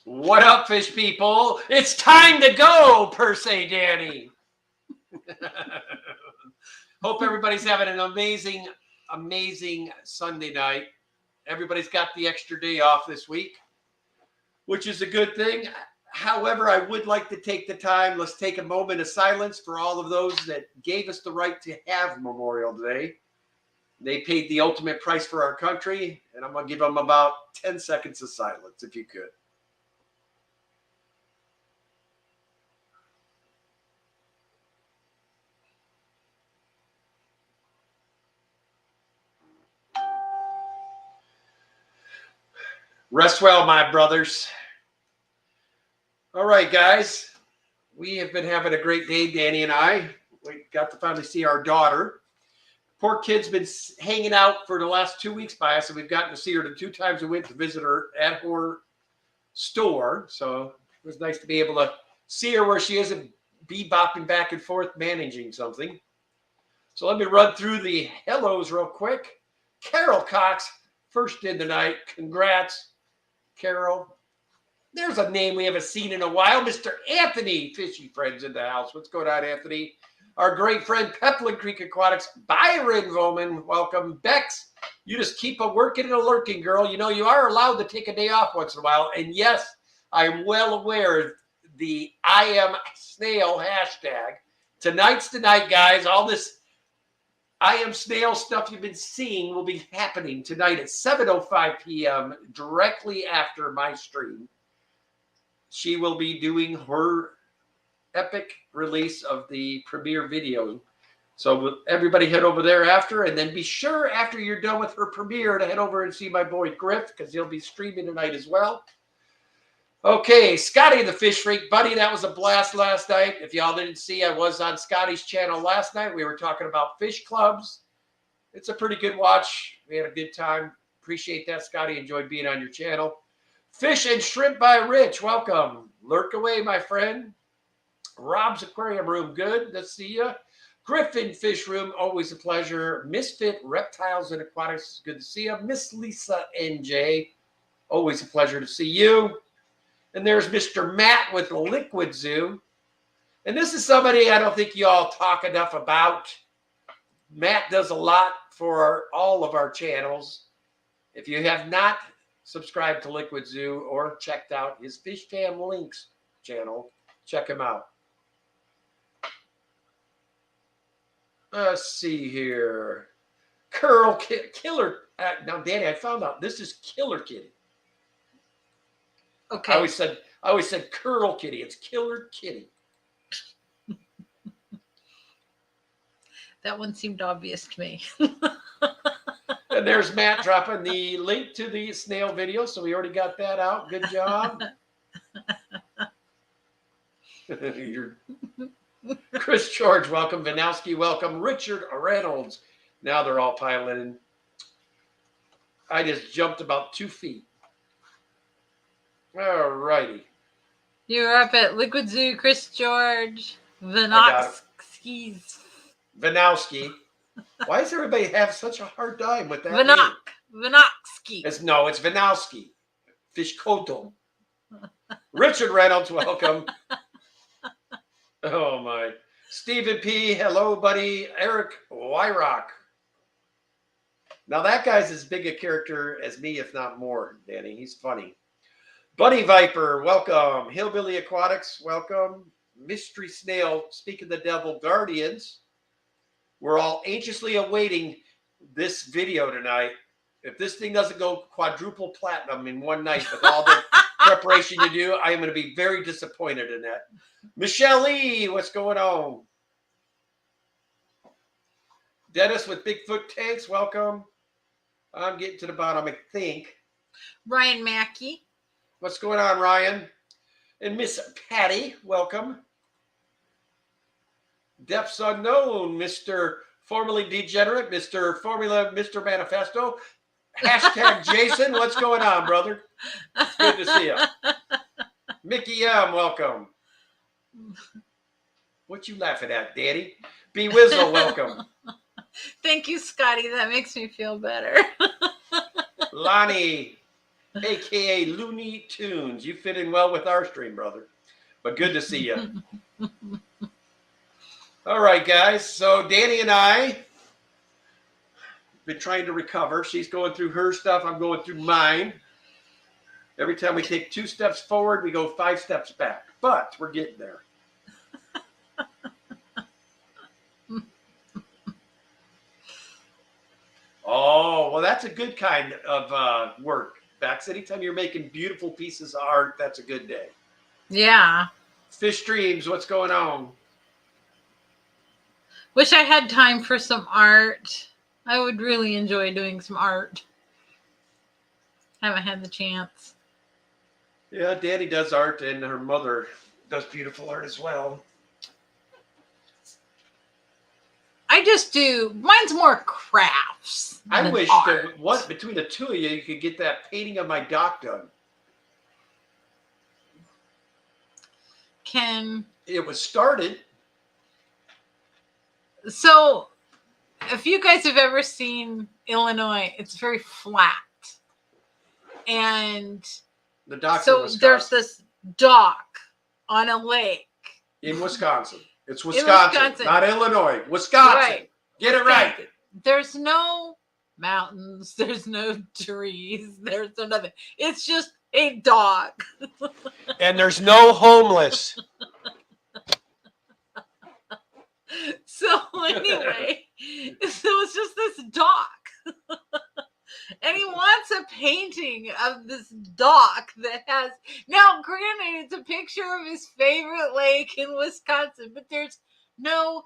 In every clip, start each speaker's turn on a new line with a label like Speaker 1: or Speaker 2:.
Speaker 1: What up, fish people? It's time to go, per se, Danny. Hope everybody's having an amazing Sunday night. Everybody's got the extra day off this week, which is a good thing. However, I would like to take the time. Let's take a moment of silence for all of those that gave us the right to have Memorial Day. They paid the ultimate price for our country, and I'm going to give them about 10 seconds of silence, if you could. Rest well, my brothers. All right, guys. We have been having a great day, Danny and I. We got to finally see our daughter. Poor kid's been hanging out for the last 2 weeks by us, and we've gotten to see her the 2 times we went to visit her at her store. So it was nice to be able to see her where she isn't bebopping back and forth managing something. So let me run through the hellos real quick. Carol Cox, first in tonight. Congrats, Carol. There's a name we haven't seen in a while. Mr. Anthony, fishy friends in the house. What's going on, Anthony? Our great friend, Pepland Creek Aquatics, Byron Voman. Welcome. Bex, you just keep a working and a lurking, girl. You know, you are allowed to take a day off once in a while. And yes, I am well aware of the I am snail hashtag. Tonight's the night, guys. All this I am snail stuff you've been seeing will be happening tonight at 7:05 p.m. directly after my stream. She will be doing her epic release of the premiere video. So everybody head over there after, and then be sure after you're done with her premiere to head over and see my boy Griff, because he'll be streaming tonight as well. Okay, Scotty the Fish Freak, buddy, that was a blast last night. If y'all didn't see, I was on Scotty's channel last night. We were talking about fish clubs. It's a pretty good watch. We had a good time. Appreciate that, Scotty. Enjoyed being on your channel. Fish and Shrimp by Rich, welcome. Lurk away, my friend. Rob's Aquarium Room, good to see you. Griffin Fish Room, always a pleasure. Misfit Reptiles and Aquatics, good to see you. Miss Lisa NJ, always a pleasure to see you. And there's Mr. Matt with Liquid Zoo. And this is somebody I don't think you all talk enough about. Matt does a lot for all of our channels. If you have not subscribed to Liquid Zoo or checked out his Fish Fam Links channel, check him out. Let's see here. Killer. Now, Danny, I found out this is Killer Kitty.
Speaker 2: Okay.
Speaker 1: I always said Curl Kitty. It's Killer Kitty.
Speaker 2: That one seemed obvious to me.
Speaker 1: And there's Matt dropping the link to the snail video. So we already got that out. Good job. Chris George, welcome. Vanowski, welcome. Richard Reynolds. Now they're all piling in. I just jumped about 2 feet. All righty.
Speaker 2: You're up at Liquid Zoo, Chris George, Vanowski's.
Speaker 1: Vanowski. Why does everybody have such a hard time with that?
Speaker 2: Vanowski.
Speaker 1: It's Vanowski. Fish Koto. Richard Reynolds, welcome. Oh, my. Stephen P., hello, buddy. Eric Wyrock. Now, that guy's as big a character as me, if not more, Danny. He's funny. Bunny Viper, welcome. Hillbilly Aquatics, welcome. Mystery Snail, Speak of the Devil Guardians. We're all anxiously awaiting this video tonight. If this thing doesn't go quadruple platinum in one night with all the preparation you do, I am going to be very disappointed in that. Michelle Lee, what's going on? Dennis with Bigfoot Tanks, welcome. I'm getting to the bottom, I think.
Speaker 2: Ryan Mackey.
Speaker 1: What's going on, Ryan? And Miss Patty, welcome. Depths Unknown, Mr. Formerly Degenerate, Mr. Formula, Mr. Manifesto. Hashtag Jason, what's going on, brother? It's good to see you. Mickey M, welcome. What you laughing at, Daddy? B Wizzle, welcome.
Speaker 2: Thank you, Scotty. That makes me feel better.
Speaker 1: Lonnie. aka Looney Tunes. You fit in well with our stream, brother. But good to see you. All right, guys. So Danny and I been trying to recover. She's going through her stuff. I'm going through mine. Every time we take 2 steps forward, we go 5 steps back. But we're getting there. Oh, well, that's a good kind of work, Bex. Anytime you're making beautiful pieces of art, that's a good day.
Speaker 2: Yeah.
Speaker 1: Fish Dreams, what's going on?
Speaker 2: Wish I had time for some art. I would really enjoy doing some art. Haven't had the chance.
Speaker 1: Yeah, Danny does art, and her mother does beautiful art as well.
Speaker 2: I just do. Mine's more crafts.
Speaker 1: I
Speaker 2: than
Speaker 1: wish
Speaker 2: art.
Speaker 1: between the two of you, you could get that painting of my dock done. It was started.
Speaker 2: So, if you guys have ever seen Illinois, it's very flat. And
Speaker 1: The dock's in
Speaker 2: so
Speaker 1: Wisconsin.
Speaker 2: there's this dock on a lake.
Speaker 1: In Wisconsin. It's Wisconsin, not Illinois. Wisconsin.
Speaker 2: Right.
Speaker 1: Get it right.
Speaker 2: There's no mountains. There's no trees. There's no nothing. It's just a dock.
Speaker 1: And there's no homeless.
Speaker 2: So anyway, so it's just this dock. And he wants a painting of this dock that has, now granted, it's a picture of his favorite lake in Wisconsin, but there's no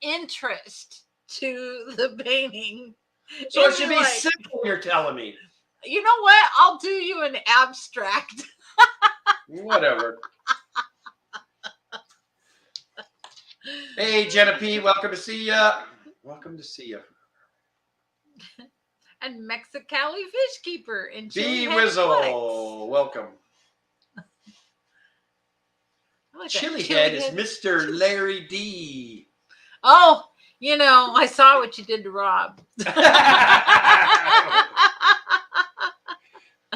Speaker 2: interest to the painting.
Speaker 1: So it
Speaker 2: It's
Speaker 1: should be
Speaker 2: like,
Speaker 1: simple, you're telling me.
Speaker 2: you know what? I'll do you an abstract.
Speaker 1: Whatever. Hey, Jenna P., welcome to see ya. Welcome to see ya.
Speaker 2: And Mexicali Fish Keeper in
Speaker 1: B
Speaker 2: Chili
Speaker 1: Wizzle, welcome. Chili Head is Mr. Larry D.
Speaker 2: Oh, you know, I saw what you did to Rob.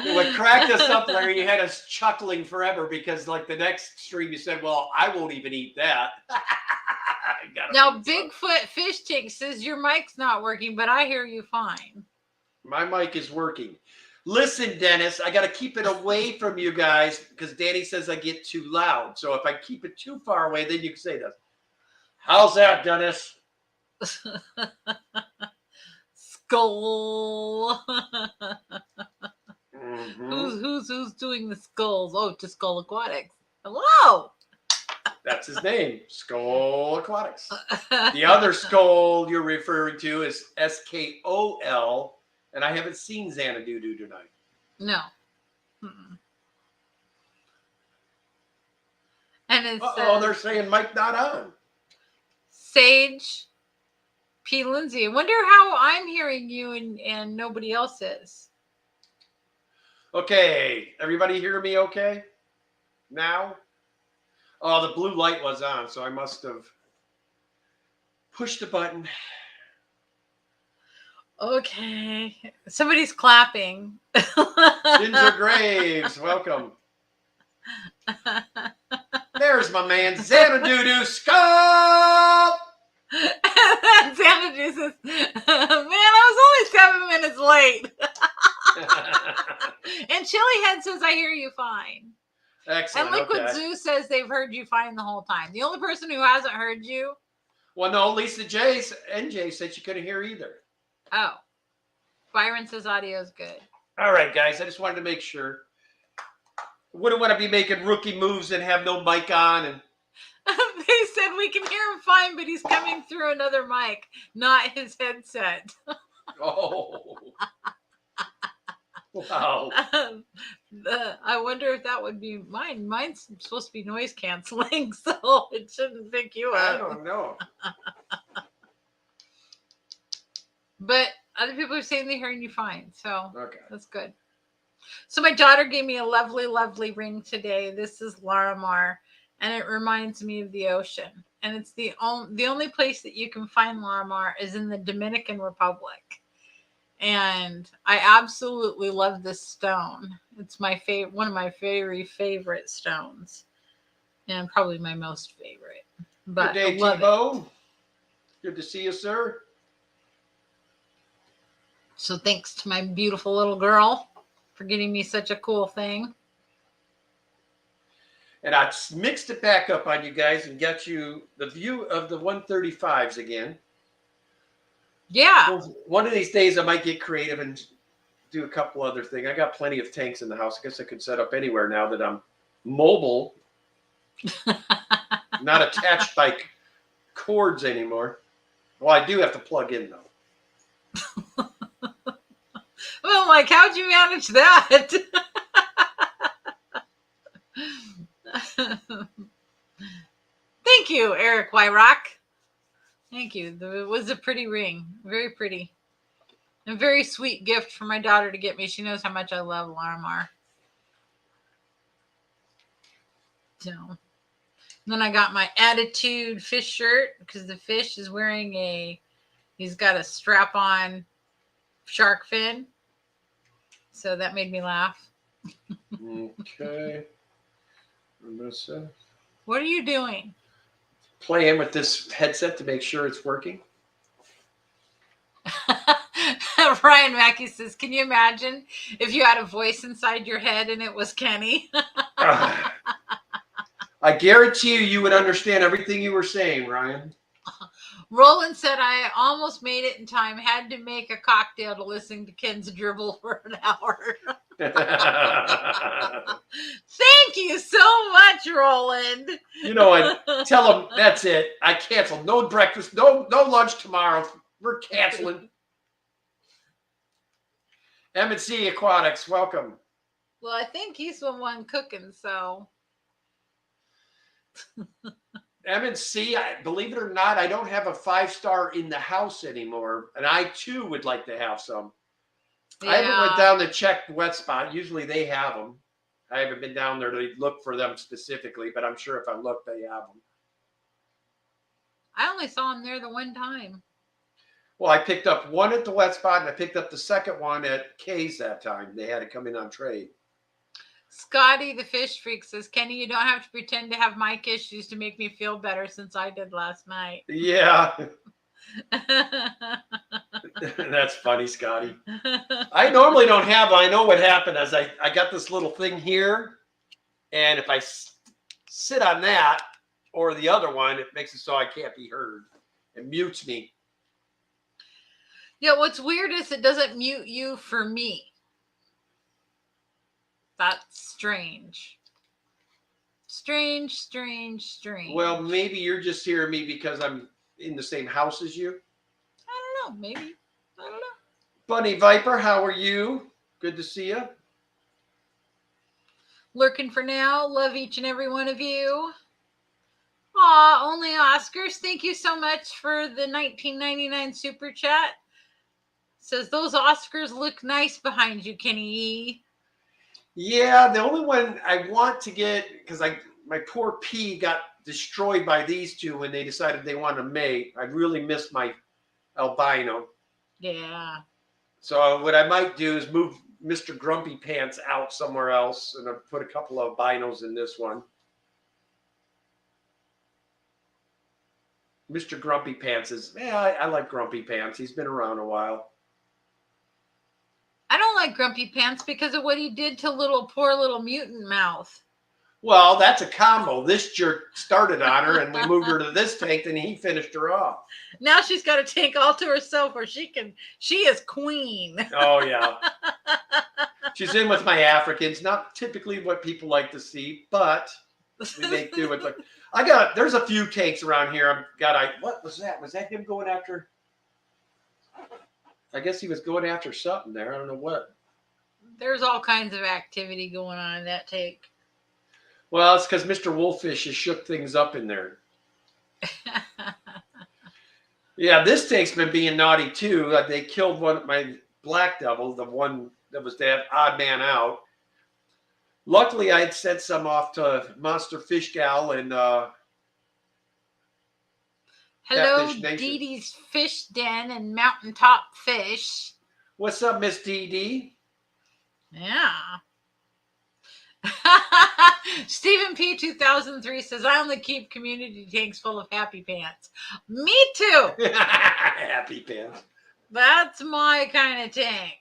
Speaker 1: What cracked us up, Larry, you had us chuckling forever because, like, the next stream you said, well, I won't even eat that.
Speaker 2: Now, Bigfoot Fish Tank says your mic's not working, but I hear you fine.
Speaker 1: My mic is working. Listen, Dennis, I got to keep it away from you guys because Danny says I get too loud. So if I keep it too far away, then you can say that. How's that, Dennis?
Speaker 2: Skull.
Speaker 1: Mm-hmm.
Speaker 2: Who's doing the skulls? Oh, to Skull Aquatics. Hello.
Speaker 1: That's his name, Skull Aquatics. The other skull you're referring to is SKOL, and I haven't seen Xanadu tonight.
Speaker 2: No. Mm-mm. And it's
Speaker 1: they're saying Mike not on.
Speaker 2: Sage P. Lindsay. I wonder how I'm hearing you and nobody else is.
Speaker 1: Okay, everybody hear me okay now? Oh, the blue light was on, so I must have pushed the button.
Speaker 2: Okay. Somebody's clapping.
Speaker 1: Ginger Graves, welcome. There's my man, Xanadu Skull.
Speaker 2: And Xanadu says, man, I was only 7 minutes late. And Chili Head says, I hear you fine.
Speaker 1: Excellent.
Speaker 2: And Liquid
Speaker 1: okay.
Speaker 2: Zoo says they've heard you fine the whole time. The only person who hasn't heard you.
Speaker 1: Well, no, Lisa J. NJ said she couldn't hear either.
Speaker 2: Oh. Byron says audio's good.
Speaker 1: All right, guys. I just wanted to make sure. Wouldn't want to be making rookie moves and have no mic on. And
Speaker 2: They said we can hear him fine, but he's coming through another mic, not his headset.
Speaker 1: oh, wow.
Speaker 2: I wonder if that would be mine. Mine's supposed to be noise canceling, so it shouldn't pick you
Speaker 1: I
Speaker 2: up.
Speaker 1: don't know.
Speaker 2: But other people are saying they're hearing you fine, so
Speaker 1: Okay.
Speaker 2: that's good. So my daughter gave me a lovely, lovely ring today. This is Larimar, and it reminds me of the ocean. And it's the only place that you can find Larimar is in the Dominican Republic. And I absolutely love this stone. It's my favorite, one of my very favorite stones, and probably my most favorite.
Speaker 1: Good
Speaker 2: But I
Speaker 1: day,
Speaker 2: love it.
Speaker 1: T-Bone. Good to see you, sir.
Speaker 2: So thanks to my beautiful little girl for getting me such a cool thing.
Speaker 1: And I mixed it back up on you guys and got you the view of the 135s again.
Speaker 2: Yeah.
Speaker 1: Well, one of these days I might get creative and do a couple other things. I got plenty of tanks in the house. I guess I could set up anywhere now that I'm mobile, not attached by cords anymore. Well, I do have to plug in though.
Speaker 2: Well, like, how'd you manage that? Thank you, Eric Wyrock. Thank you. It was a pretty ring. Very pretty. A very sweet gift for my daughter to get me. She knows how much I love Larimar. So, then I got my Attitude fish shirt because the fish is wearing he's got a strap on shark fin. So that made me laugh.
Speaker 1: Okay.
Speaker 2: What are you doing?
Speaker 1: Playing with this headset to make sure it's working.
Speaker 2: Ryan Mackey says, can you imagine if you had a voice inside your head and it was Kenny?
Speaker 1: I guarantee you would understand everything you were saying, Ryan.
Speaker 2: Roland said, I almost made it in time. Had to make a cocktail to listen to Ken's dribble for an hour. Thank you so much, Roland.
Speaker 1: You know what? Tell him that's it. I canceled. No breakfast. No lunch tomorrow. We're canceling. M&C Aquatics, welcome.
Speaker 2: Well, I think he's the one cooking, so.
Speaker 1: M&C, believe it or not, I don't have a 5-star in the house anymore, and I too would like to have some. Yeah. I haven't went down to check Wet Spot. Usually they have them. I haven't been down there to look for them specifically, but I'm sure if I look, they have them.
Speaker 2: I only saw them there the one time.
Speaker 1: Well, I picked up one at the Wet Spot, and I picked up the second one at Kay's that time. They had it come in on trade.
Speaker 2: Scotty the Fish Freak says, Kenny, you don't have to pretend to have mic issues to make me feel better since I did last night.
Speaker 1: Yeah. That's funny, Scotty. I normally don't have, I know what happened is I got this little thing here, and if I sit on that or the other one, it makes it so I can't be heard. It mutes me.
Speaker 2: Yeah, what's weird is it doesn't mute you for me. That's strange. Strange.
Speaker 1: Well, maybe you're just hearing me because I'm in the same house as you.
Speaker 2: I don't know. Maybe. I don't know.
Speaker 1: Bunny Viper, how are you? Good to see you.
Speaker 2: Lurking for now. Love each and every one of you. Aw, only Oscars. Thank you so much for the $19.99 super chat. Says those Oscars look nice behind you, Kenny.
Speaker 1: Yeah, the only one I want to get, because my poor P got destroyed by these two when they decided they wanted to mate. I really missed my albino.
Speaker 2: Yeah.
Speaker 1: So what I might do is move Mr. Grumpy Pants out somewhere else, and I'll put a couple of albinos in this one. Mr. Grumpy Pants is, I like Grumpy Pants. He's been around a while.
Speaker 2: I don't like Grumpy Pants because of what he did to poor little mutant mouth.
Speaker 1: Well, that's a combo. This jerk started on her, and we moved her to this tank, and he finished her off.
Speaker 2: Now she's got a tank all to herself where she is queen.
Speaker 1: Oh, yeah. She's in with my Africans. Not typically what people like to see, but we make do with it. There's a few tanks around here. What was that? Was that him going after? I guess he was going after something there. I don't know what.
Speaker 2: There's all kinds of activity going on in that tank.
Speaker 1: Well, it's because Mr. Wolffish has shook things up in there. Yeah, this tank's been being naughty too. They killed one of my Black Devil, the one that was that odd man out. Luckily, I had sent some off to Monster Fish Gal and
Speaker 2: hello, Dee Dee's Fish Den and Mountaintop Fish.
Speaker 1: What's up, Miss DD?
Speaker 2: Yeah. Stephen P 2003 says, I only keep community tanks full of happy pants. Me too.
Speaker 1: Happy pants.
Speaker 2: That's my kind of tank.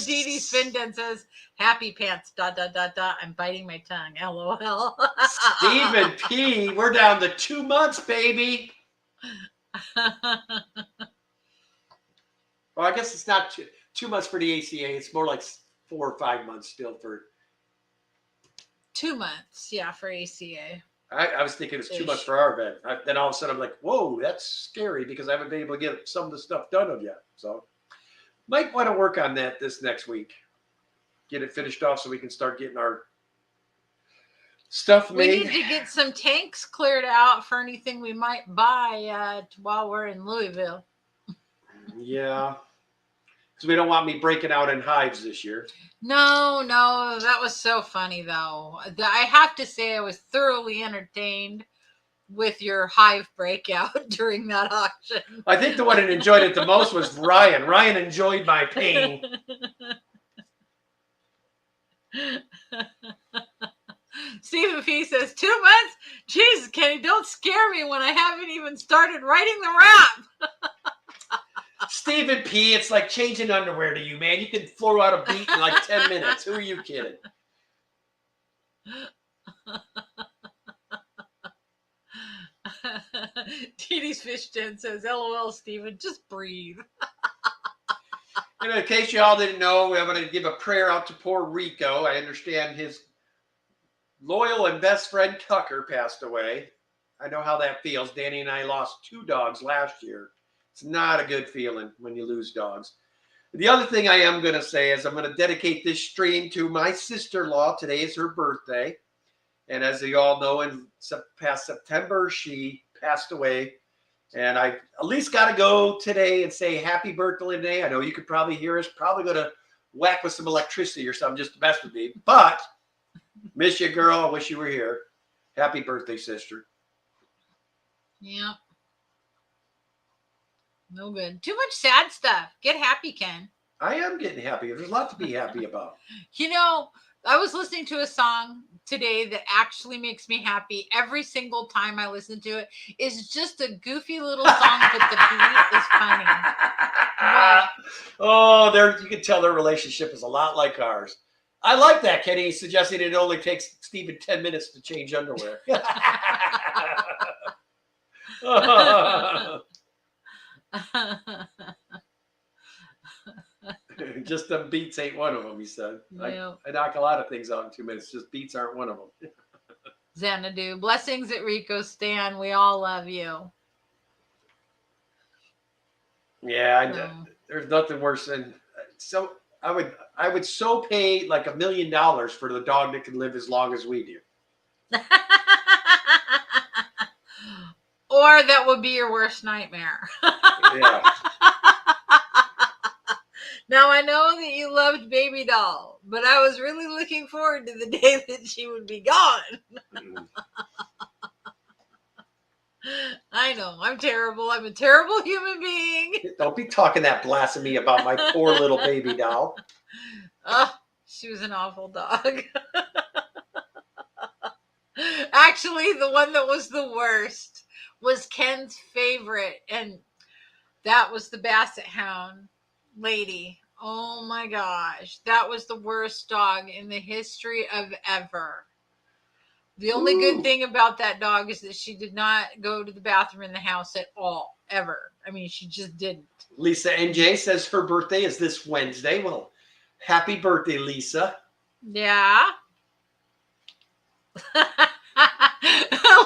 Speaker 2: Dee Dee Spindon says, happy pants, ... I'm biting my tongue. LOL.
Speaker 1: Stephen P, we're down to 2 months, baby. Well, I guess it's not 2 months for the ACA. It's more like 4 or 5 months still for.
Speaker 2: 2 months, yeah, for ACA.
Speaker 1: I was thinking it's 2 months for our event. Then all of a sudden I'm like, whoa, that's scary because I haven't been able to get some of the stuff done of yet. So might want to work on that this next week. Get it finished off so we can start getting our stuff made.
Speaker 2: We need to get some tanks cleared out for anything we might buy while we're in Louisville.
Speaker 1: Yeah. Because we don't want me breaking out in hives this year.
Speaker 2: No, that was so funny though. I have to say I was thoroughly entertained with your hive breakout during that auction.
Speaker 1: I think the one that enjoyed it the most was Ryan. Ryan enjoyed my pain.
Speaker 2: Stephen P says, 2 months? Jesus, Kenny, don't scare me when I haven't even started writing the rap.
Speaker 1: Stephen P, it's like changing underwear to you, man. You can throw out a beat in like 10 minutes. Who are you kidding?
Speaker 2: TD's Fish Den says, LOL, Stephen, just breathe.
Speaker 1: And in case you all didn't know, I'm going to give a prayer out to poor Rico. I understand his loyal and best friend Tucker passed away. I know how that feels. Danny and I lost 2 dogs last year. It's not a good feeling when you lose dogs. The other thing I am going to say is I'm going to dedicate this stream to my sister-in-law. Today is her birthday. And as you all know, in past September, she passed away. And I at least got to go today and say happy birthday today. I know you could probably hear us. Probably going to whack with some electricity or something just to mess with me. But miss you, girl. I wish you were here. Happy birthday, sister.
Speaker 2: Yeah. No good. Too much sad stuff. Get happy, Ken.
Speaker 1: I am getting happy. There's a lot to be happy about.
Speaker 2: You know, I was listening to a song today that actually makes me happy every single time I listen to it. It's just a goofy little song, but the beat is funny. Wow.
Speaker 1: Oh, you can tell their relationship is a lot like ours. I like that, Kenny, suggesting it only takes Stephen 10 minutes to change underwear. Just them beats ain't one of them, he said. Yep. I knock a lot of things out in 2 minutes. Just beats aren't one of them.
Speaker 2: Xanadu. Blessings at Rico Stan. We all love you.
Speaker 1: Yeah, there's nothing worse than so I would so pay like $1 million for the dog that can live as long as we do.
Speaker 2: Or that would be your worst nightmare.
Speaker 1: Yeah.
Speaker 2: Now, I know that you loved Baby Doll, but I was really looking forward to the day that she would be gone. I know. I'm terrible. I'm a terrible human being.
Speaker 1: Don't be talking that blasphemy about my poor little Baby Doll.
Speaker 2: Oh, she was an awful dog. Actually, the one that was the worst was Ken's favorite, and that was the Basset Hound lady. Oh my gosh, that was the worst dog in the history of ever. The only good thing about that dog is that she did not go to the bathroom in the house at all, ever. I mean, she just didn't.
Speaker 1: Lisa NJ says her birthday is this Wednesday. Well, happy birthday, Lisa.
Speaker 2: Yeah.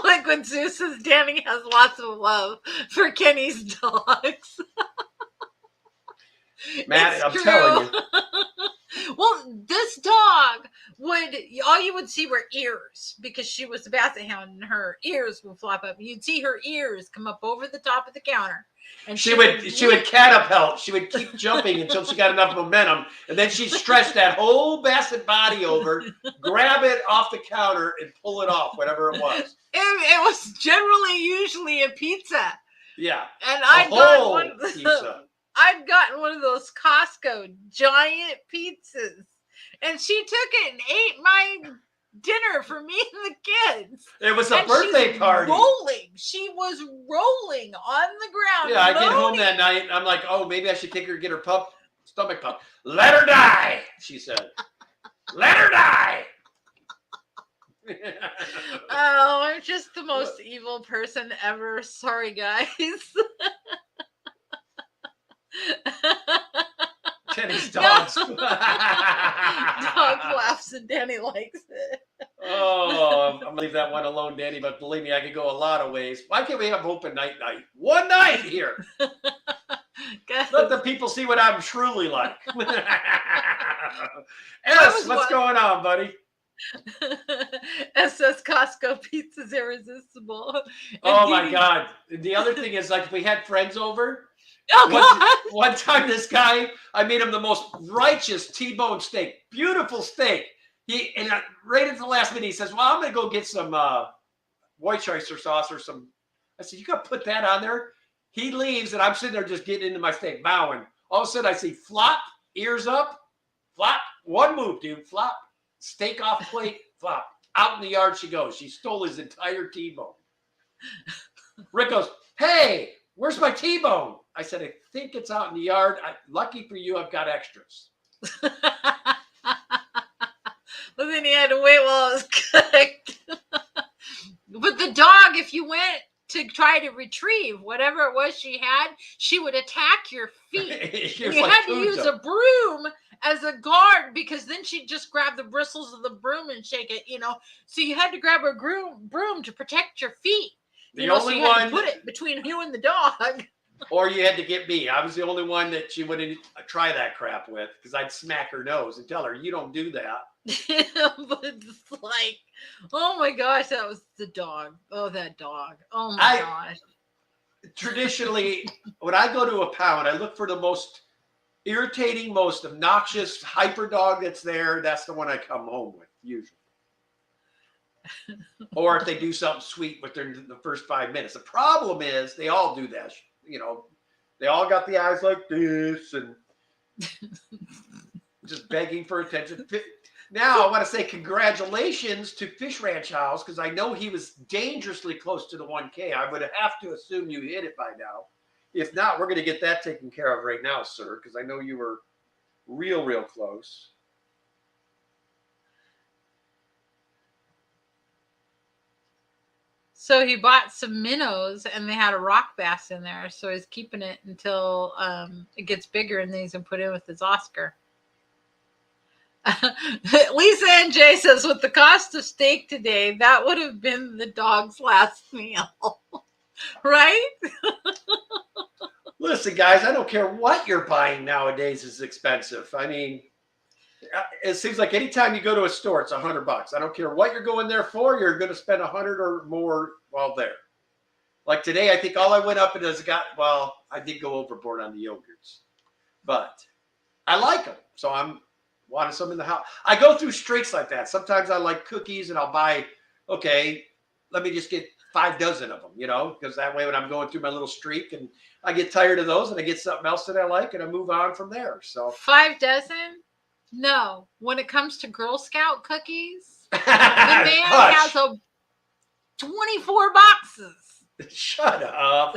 Speaker 2: Liquid Zeus says Danny has lots of love for Kenny's dogs.
Speaker 1: Matt, I'm telling you.
Speaker 2: Well, this dog all you would see were ears because she was a Basset Hound and her ears would flop up. You'd see her ears come up over the top of the counter. And
Speaker 1: she would catapult. She would keep jumping until she got enough momentum. And then she'd stretch that whole Basset body over, grab it off the counter and pull it off, whatever it was.
Speaker 2: It was usually a pizza.
Speaker 1: Yeah.
Speaker 2: And I got one
Speaker 1: pizza.
Speaker 2: I'd gotten one of those Costco giant pizzas, and she took it and ate my dinner for me and the kids.
Speaker 1: It was a
Speaker 2: And
Speaker 1: birthday
Speaker 2: she's
Speaker 1: party.
Speaker 2: rolling. She was rolling on the ground.
Speaker 1: Yeah, I get home
Speaker 2: moaning.
Speaker 1: that night. I'm like, oh, maybe I should take her to get her stomach pump. Let her die, she said. Let her die.
Speaker 2: Oh, I'm just the most evil person ever. Sorry, guys.
Speaker 1: Danny's dogs.
Speaker 2: Dog laughs and Danny likes it.
Speaker 1: Oh, I'm gonna leave that one alone, Danny. But believe me, I could go a lot of ways. Why can't we have open night? One night here. Let the people see what I'm truly like. Eris, what's going on, buddy?
Speaker 2: SS Costco pizza's irresistible.
Speaker 1: Oh my God! The other thing is, like, if we had friends over.
Speaker 2: Oh,
Speaker 1: one time, this guy, I made him the most righteous T-bone steak, beautiful steak. Right at the last minute, he says, "Well, I'm gonna go get some Worcestershire sauce or some." I said, "You gotta put that on there." He leaves, and I'm sitting there just getting into my steak, bowing. All of a sudden, I see flop, ears up, flop. One move, dude, flop. Steak off plate, flop. Out in the yard she goes. She stole his entire T-bone. Rick goes, "Hey, where's my T-bone?" I said, "I think it's out in the yard. Lucky for you, I've got extras."
Speaker 2: Well, then he had to wait while it was cooked. But the dog, if you went to try to retrieve whatever it was she had, she would attack your feet. You
Speaker 1: like
Speaker 2: had to use a broom as a guard, because then she'd just grab the bristles of the broom and shake it, So you had to grab a broom to protect your feet.
Speaker 1: The only one,
Speaker 2: put it between you and the dog.
Speaker 1: Or you had to get me. I was the only one that she wouldn't try that crap with, because I'd smack her nose and tell her, "You don't do that."
Speaker 2: But it's like, oh my gosh, that was the dog. Oh, that dog. Oh my gosh.
Speaker 1: Traditionally, when I go to a pound, I look for the most irritating, most obnoxious hyper dog that's there. That's the one I come home with, usually. Or if they do something sweet within the first 5 minutes. The problem is they all do that. They all got the eyes like this and just begging for attention. Now, I want to say congratulations to Fish Ranch House, because I know he was dangerously close to the 1K. I would have to assume you hit it by now. If not, we're going to get that taken care of right now, sir, because I know you were real, real close.
Speaker 2: So he bought some minnows, and they had a rock bass in there. So he's keeping it until it gets bigger, and then he's going to put it in with his Oscar. Lisa and Jay says, with the cost of steak today, that would have been the dog's last meal. Right?
Speaker 1: Listen, guys, I don't care what you're buying nowadays is expensive. I mean, it seems like anytime you go to a store, it's $100. I don't care what you're going there for. You're going to spend $100 or more while there. Like today, I think all I went up and I did go overboard on the yogurts, but I like them. So I'm wanting some in the house. I go through streaks like that. Sometimes I like cookies and I'll buy, okay, let me just get 5 dozen of them, because that way when I'm going through my little streak and I get tired of those and I get something else that I like and I move on from there. So
Speaker 2: 5 dozen? No. When it comes to Girl Scout cookies, the man has 24 boxes.
Speaker 1: Shut up.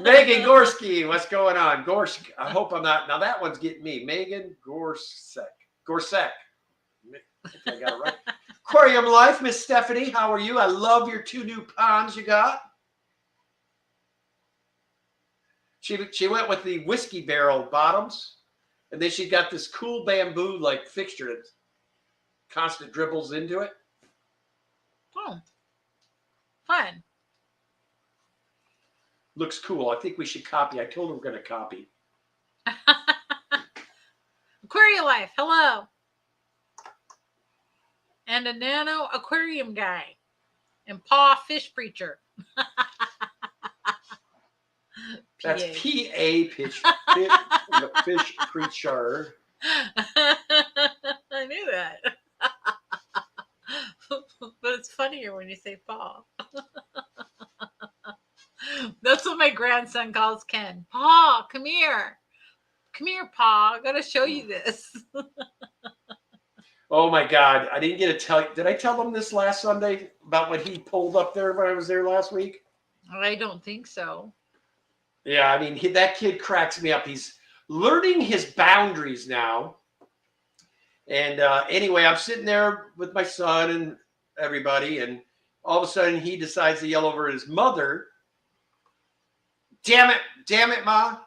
Speaker 1: Megan Gorski, what's going on? Gorsk, I hope I'm not. Now that one's getting me. Megan Gorsek. I think I got it right. Aquarium Life, Miss Stephanie, how are you? I love your 2 new ponds you got. She went with the whiskey barrel bottoms, and then she got this cool bamboo like fixture that constant dribbles into it.
Speaker 2: Oh, fun.
Speaker 1: Looks cool. I think we should copy. I told her we're going to copy.
Speaker 2: Aquarium Life, hello. And a nano aquarium guy. And Paw Fish Preacher.
Speaker 1: That's P.A. Fish Preacher.
Speaker 2: I knew that. But it's funnier when you say Paw. That's what my grandson calls Ken. Paw, come here. Come here, Pa. I gotta show you this.
Speaker 1: Oh my God. I didn't get to tell you. Did I tell them this last Sunday about what he pulled up there when I was there last week?
Speaker 2: I don't think so.
Speaker 1: Yeah, I mean, that kid cracks me up. He's learning his boundaries now. And anyway, I'm sitting there with my son and everybody, and all of a sudden he decides to yell over at his mother, damn it, Ma.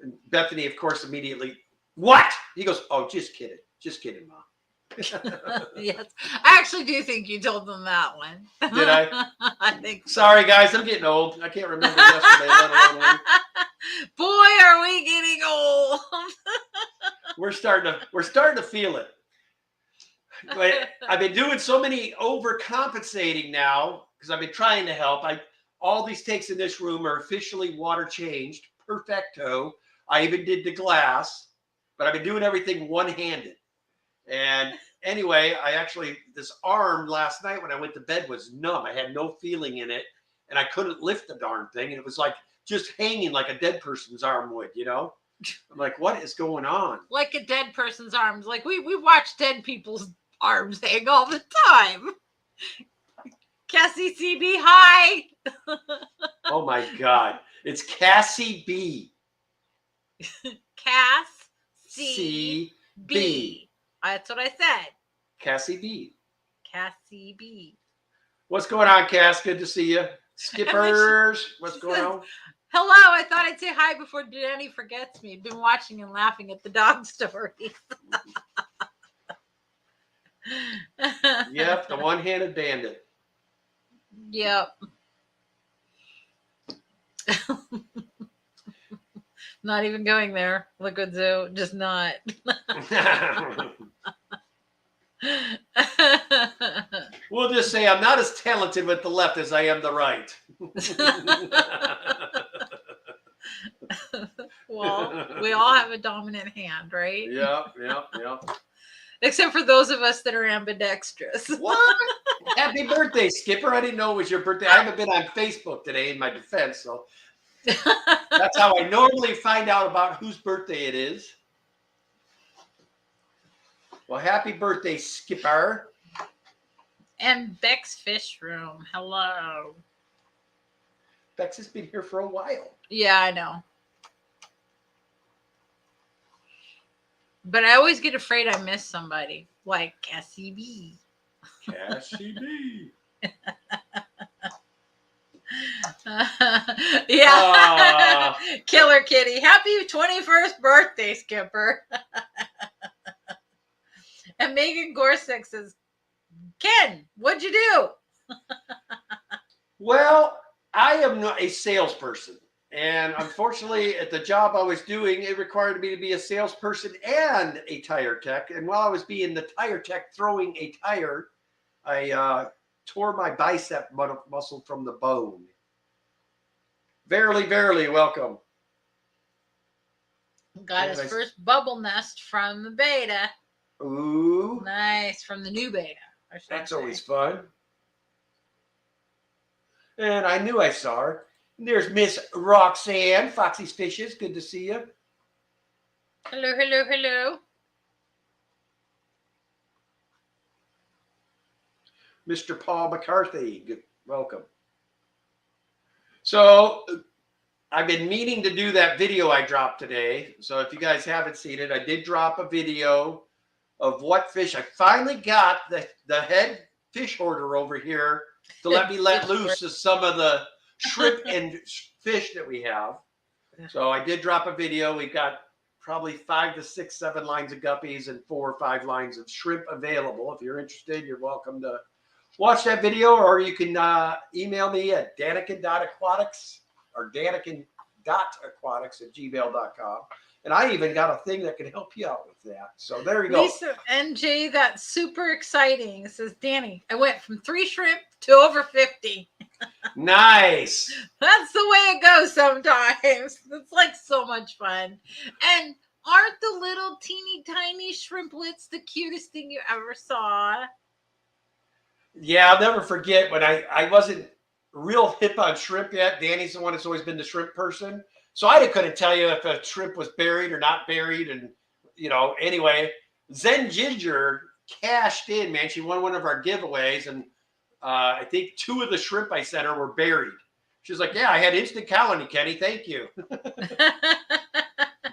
Speaker 1: And Bethany, of course, immediately, what? He goes, oh, just kidding, Ma.
Speaker 2: Yes, I actually do think you told them that one.
Speaker 1: Did I?
Speaker 2: I think.
Speaker 1: Sorry, guys, I'm getting old. I can't remember yesterday. Let alone when.
Speaker 2: Boy, are we getting old.
Speaker 1: We're starting to feel it. But I've been doing so many overcompensating now because I've been trying to help. All these takes in this room are officially water changed, perfecto. I even did the glass, but I've been doing everything one-handed. And anyway, this arm last night when I went to bed was numb. I had no feeling in it, and I couldn't lift the darn thing. And it was like just hanging like a dead person's arm would, you know? I'm like, what is going on?
Speaker 2: Like a dead person's arms. Like we watch dead people's arms hang all the time. Cassie CB, hi.
Speaker 1: Oh my God. It's Cassie B.
Speaker 2: Cass
Speaker 1: C.
Speaker 2: B.
Speaker 1: B.
Speaker 2: That's what I said.
Speaker 1: Cassie B.
Speaker 2: Cassie B.
Speaker 1: What's going on, Cass? Good to see you. Skippers, what's going on?
Speaker 2: Hello, I thought I'd say hi before Danny forgets me. Been watching and laughing at the dog stories.
Speaker 1: Yep, the one-handed bandit.
Speaker 2: Yep. Not even going there. Liquid Zoo, just not.
Speaker 1: We'll just say I'm not as talented with the left as I am the right.
Speaker 2: Well, we all have a dominant hand, right?
Speaker 1: Yep.
Speaker 2: Except for those of us that are ambidextrous.
Speaker 1: What? Happy birthday, Skipper. I didn't know it was your birthday. I haven't been on Facebook today in my defense, so that's how I normally find out about whose birthday it is. Well, happy birthday, Skipper.
Speaker 2: And Beck's Fish Room. Hello.
Speaker 1: Bex has been here for a while.
Speaker 2: Yeah, I know. But I always get afraid I miss somebody, like Cassie B.
Speaker 1: Cassie B.
Speaker 2: Yeah. Killer Kitty. Happy 21st birthday, Skipper. And Megan Gorsuch says, Ken, what'd you do?
Speaker 1: Well, I am not a salesperson. And unfortunately, at the job I was doing, it required me to be a salesperson and a tire tech. And while I was being the tire tech throwing a tire, I tore my bicep muscle from the bone. Verily, verily, welcome.
Speaker 2: Got his first bubble nest from the beta.
Speaker 1: Ooh.
Speaker 2: Nice. From the new beta.
Speaker 1: That's always fun. And I knew I saw her. There's Miss Roxanne, Foxy's Fishes. Good to see you.
Speaker 2: Hello, hello, hello.
Speaker 1: Mr. Paul McCarthy, good, welcome. So I've been meaning to do that video I dropped today. So if you guys haven't seen it, I did drop a video of what fish. I finally got the head fish hoarder over here to let me let loose of some of the shrimp and fish that we have. So I did drop a video. We've got probably 5 to 6, 7 lines of guppies and 4 or 5 lines of shrimp available. If you're interested, you're welcome to watch that video, or you can email me at daniken.aquatics or daniken.aquatics@gmail.com. And I even got a thing that can help you out with that. So there you go.
Speaker 2: Lisa NJ, that's super exciting. It says, Danny, I went from 3 shrimp to over 50.
Speaker 1: Nice.
Speaker 2: That's the way it goes sometimes. It's like so much fun. And aren't the little teeny tiny shrimplets the cutest thing you ever saw?
Speaker 1: Yeah, I'll never forget when I wasn't real hip on shrimp yet. Danny's the one that's always been the shrimp person. So I couldn't tell you if a shrimp was buried or not buried. And, anyway, Zen Ginger cashed in, man. She won one of our giveaways. And I think 2 of the shrimp I sent her were buried. She's like, yeah, I had instant colony, Kenny. Thank you.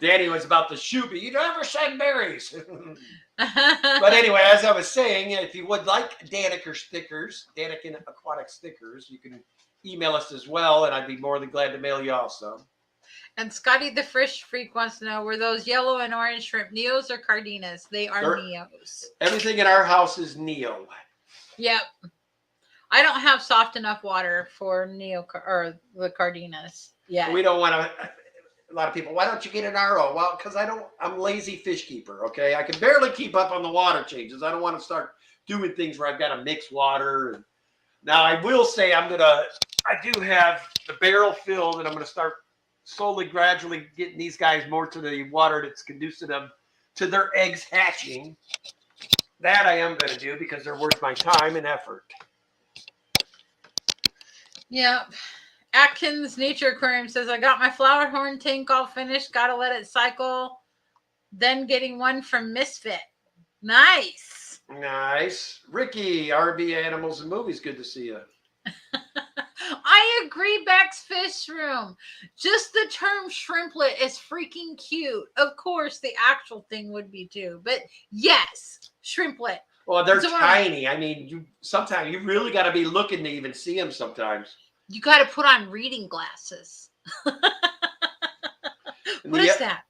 Speaker 1: Danny was about to shoot me. You never send berries. But anyway, as I was saying, if you would like Danica stickers, Daniken Aquatic stickers, you can email us as well, and I'd be more than glad to mail you also.
Speaker 2: And Scotty the Fish Freak wants to know, were those yellow and orange shrimp Neos or Cardenas? They're Neos.
Speaker 1: Everything in our house is Neo.
Speaker 2: Yep. I don't have soft enough water for Neo or the Cardenas. Yeah.
Speaker 1: We don't want to. A lot of people, why don't you get an RO? Well, because I'm lazy fish keeper, okay? I can barely keep up on the water changes. I don't want to start doing things where I've got to mix water. And now I will say I do have the barrel filled, and I'm going to start slowly, gradually getting these guys more to the water that's conducive to their eggs hatching. That I am going to do because they're worth my time and effort.
Speaker 2: Yep. Atkins Nature Aquarium says, I got my flower horn tank all finished. Got to let it cycle. Then getting one from Misfit. Nice.
Speaker 1: Nice. Ricky, RB Animals and Movies. Good to see you.
Speaker 2: I agree, Beck's Fish Room. Just the term shrimplet is freaking cute. Of course, the actual thing would be too. But yes, shrimplet.
Speaker 1: Well, they're tiny. I mean, sometimes you really got to be looking to even see them sometimes.
Speaker 2: You got to put on reading glasses. What is that?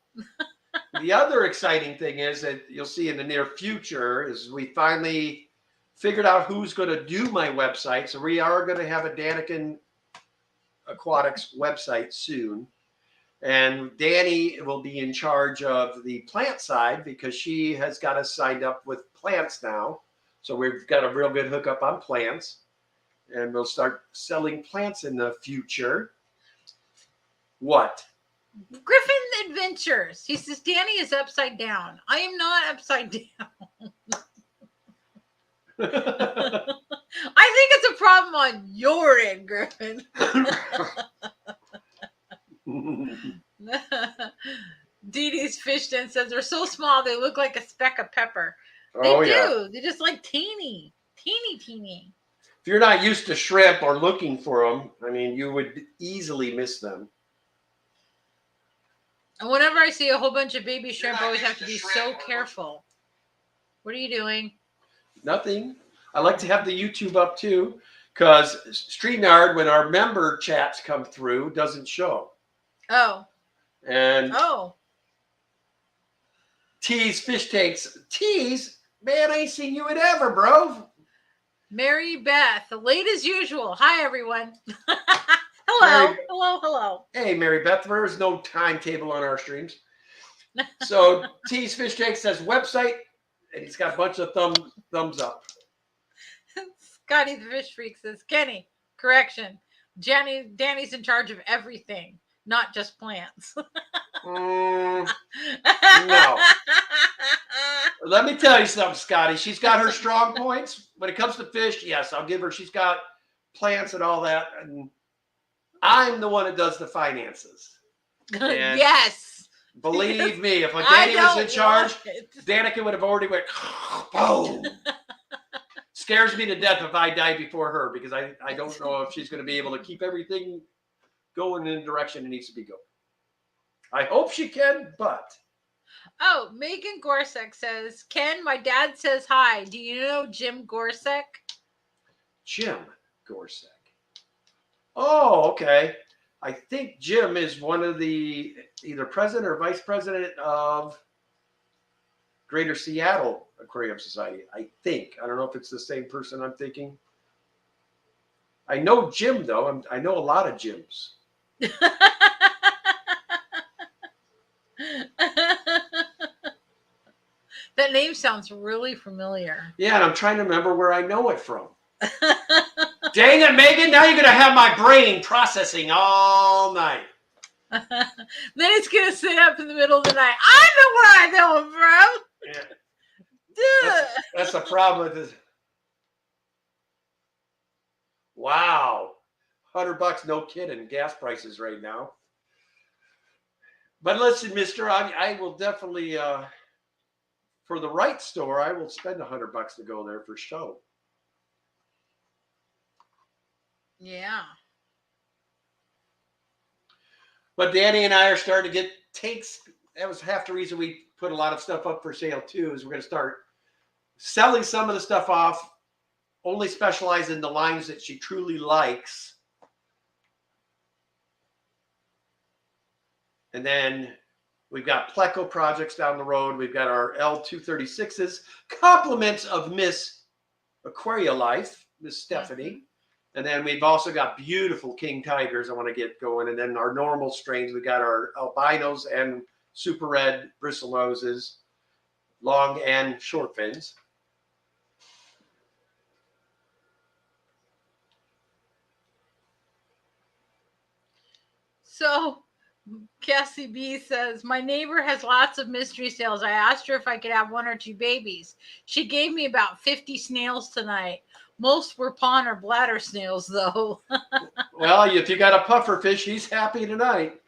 Speaker 1: The other exciting thing is that you'll see in the near future is we finally figured out who's going to do my website. So we are going to have a Daniken Aquatics website soon. And Danny will be in charge of the plant side because she has got us signed up with plants now. So we've got a real good hookup on plants. And we'll start selling plants in the future. What?
Speaker 2: Griffin Adventures. He says, Danny is upside down. I am not upside down. I think it's a problem on your end, Griffin. Dee Dee's Fish Den says they're so small they look like a speck of pepper. They do. Yeah. They're just like teeny.
Speaker 1: If you're not used to shrimp or looking for them, I mean, you would easily miss them.
Speaker 2: And whenever I see a whole bunch of baby shrimp, I always have to be so careful. What are you doing?
Speaker 1: Nothing. I like to have the YouTube up too, because StreamYard, when our member chats come through, doesn't show.
Speaker 2: Oh.
Speaker 1: And Tease Fish Tanks. Tease, man, I ain't seen you in ever, bro.
Speaker 2: Mary Beth, late as usual. Hi, everyone. Hello. Hello.
Speaker 1: Hey, Mary Beth, there's no timetable on our streams. So Tease Fish Tank says website, and he's got a bunch of thumbs up.
Speaker 2: Scotty the Fish Freak says, Kenny, correction. Danny's in charge of everything, not just plants.
Speaker 1: No. Let me tell you something, Scotty. She's got her strong points. When it comes to fish, yes, I'll give her. She's got plants and all that. And I'm the one that does the finances. And
Speaker 2: yes.
Speaker 1: Believe me, if Danny was in charge, Danica would have already went, boom. Scares me to death if I die before her because I don't know if she's going to be able to keep everything going in the direction it needs to be going. I hope she can, but.
Speaker 2: Oh, Megan Gorsek says, Ken, my dad says hi. Do you know Jim Gorsek?
Speaker 1: Jim Gorsek. Oh, okay. I think Jim is one of the either president or vice president of Greater Seattle Aquarium Society. I think. I don't know if it's the same person I'm thinking. I know Jim, though. I know a lot of Jims.
Speaker 2: That name sounds really familiar.
Speaker 1: Yeah, and I'm trying to remember where I know it from. Dang it, Megan. Now you're going to have my brain processing all night.
Speaker 2: Then it's going to sit up in the middle of the night. I know where I know him from.
Speaker 1: Yeah. That's the problem with this. Wow. $100, no kidding. Gas prices right now. But listen, Mister, I will definitely for the right store, I will spend $100 to go there for show.
Speaker 2: Yeah.
Speaker 1: But Danny and I are starting to get tanks. That was half the reason we put a lot of stuff up for sale too. Is we're going to start selling some of the stuff off. Only specialize in the lines that she truly likes. And then we've got Pleco projects down the road. We've got our L236s, compliments of Miss Aquaria Life, Miss Stephanie.
Speaker 2: Mhm.
Speaker 1: And then we've also got beautiful King Tigers I want to get going. And then our normal strains, we got our albinos and super red bristle noses, long and short fins.
Speaker 2: So Cassie B says, my neighbor has lots of mystery snails. I asked her if I could have 1 or 2 babies. She gave me about 50 snails tonight. Most were pond or bladder snails, though.
Speaker 1: Well, if you got a puffer fish, he's happy tonight.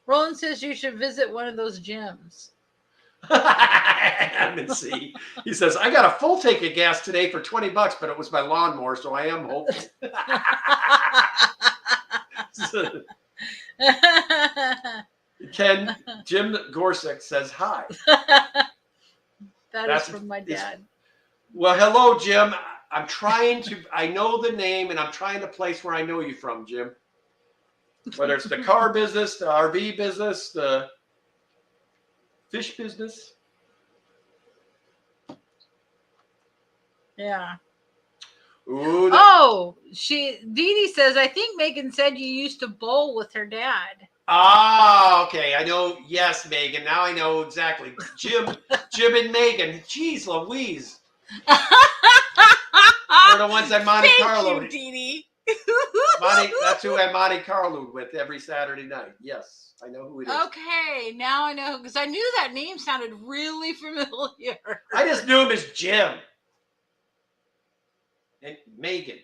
Speaker 2: Roland says you should visit one of those gyms.
Speaker 1: Let's see. He says, I got a full tank of gas today for $20, but it was my lawnmower, so I am hopeful. Jim Gorsuch says hi.
Speaker 2: That's from my dad.
Speaker 1: Well, hello, Jim. I know the name, and I'm trying to place where I know you from, Jim. Whether it's the car business, the RV business, the fish business.
Speaker 2: Yeah.
Speaker 1: Ooh,
Speaker 2: Dee Dee says, I think Megan said you used to bowl with her dad.
Speaker 1: Ah, okay. I know. Yes, Megan. Now I know exactly. Jim and Megan. Jeez Louise. They're the ones I Monte Carlo.
Speaker 2: Thank you, Dee Dee.
Speaker 1: That's who I Monte Carlo with every Saturday night. Yes, I know who it is.
Speaker 2: Okay, now I know, because I knew that name sounded really familiar.
Speaker 1: I just knew him as Jim. And Megan.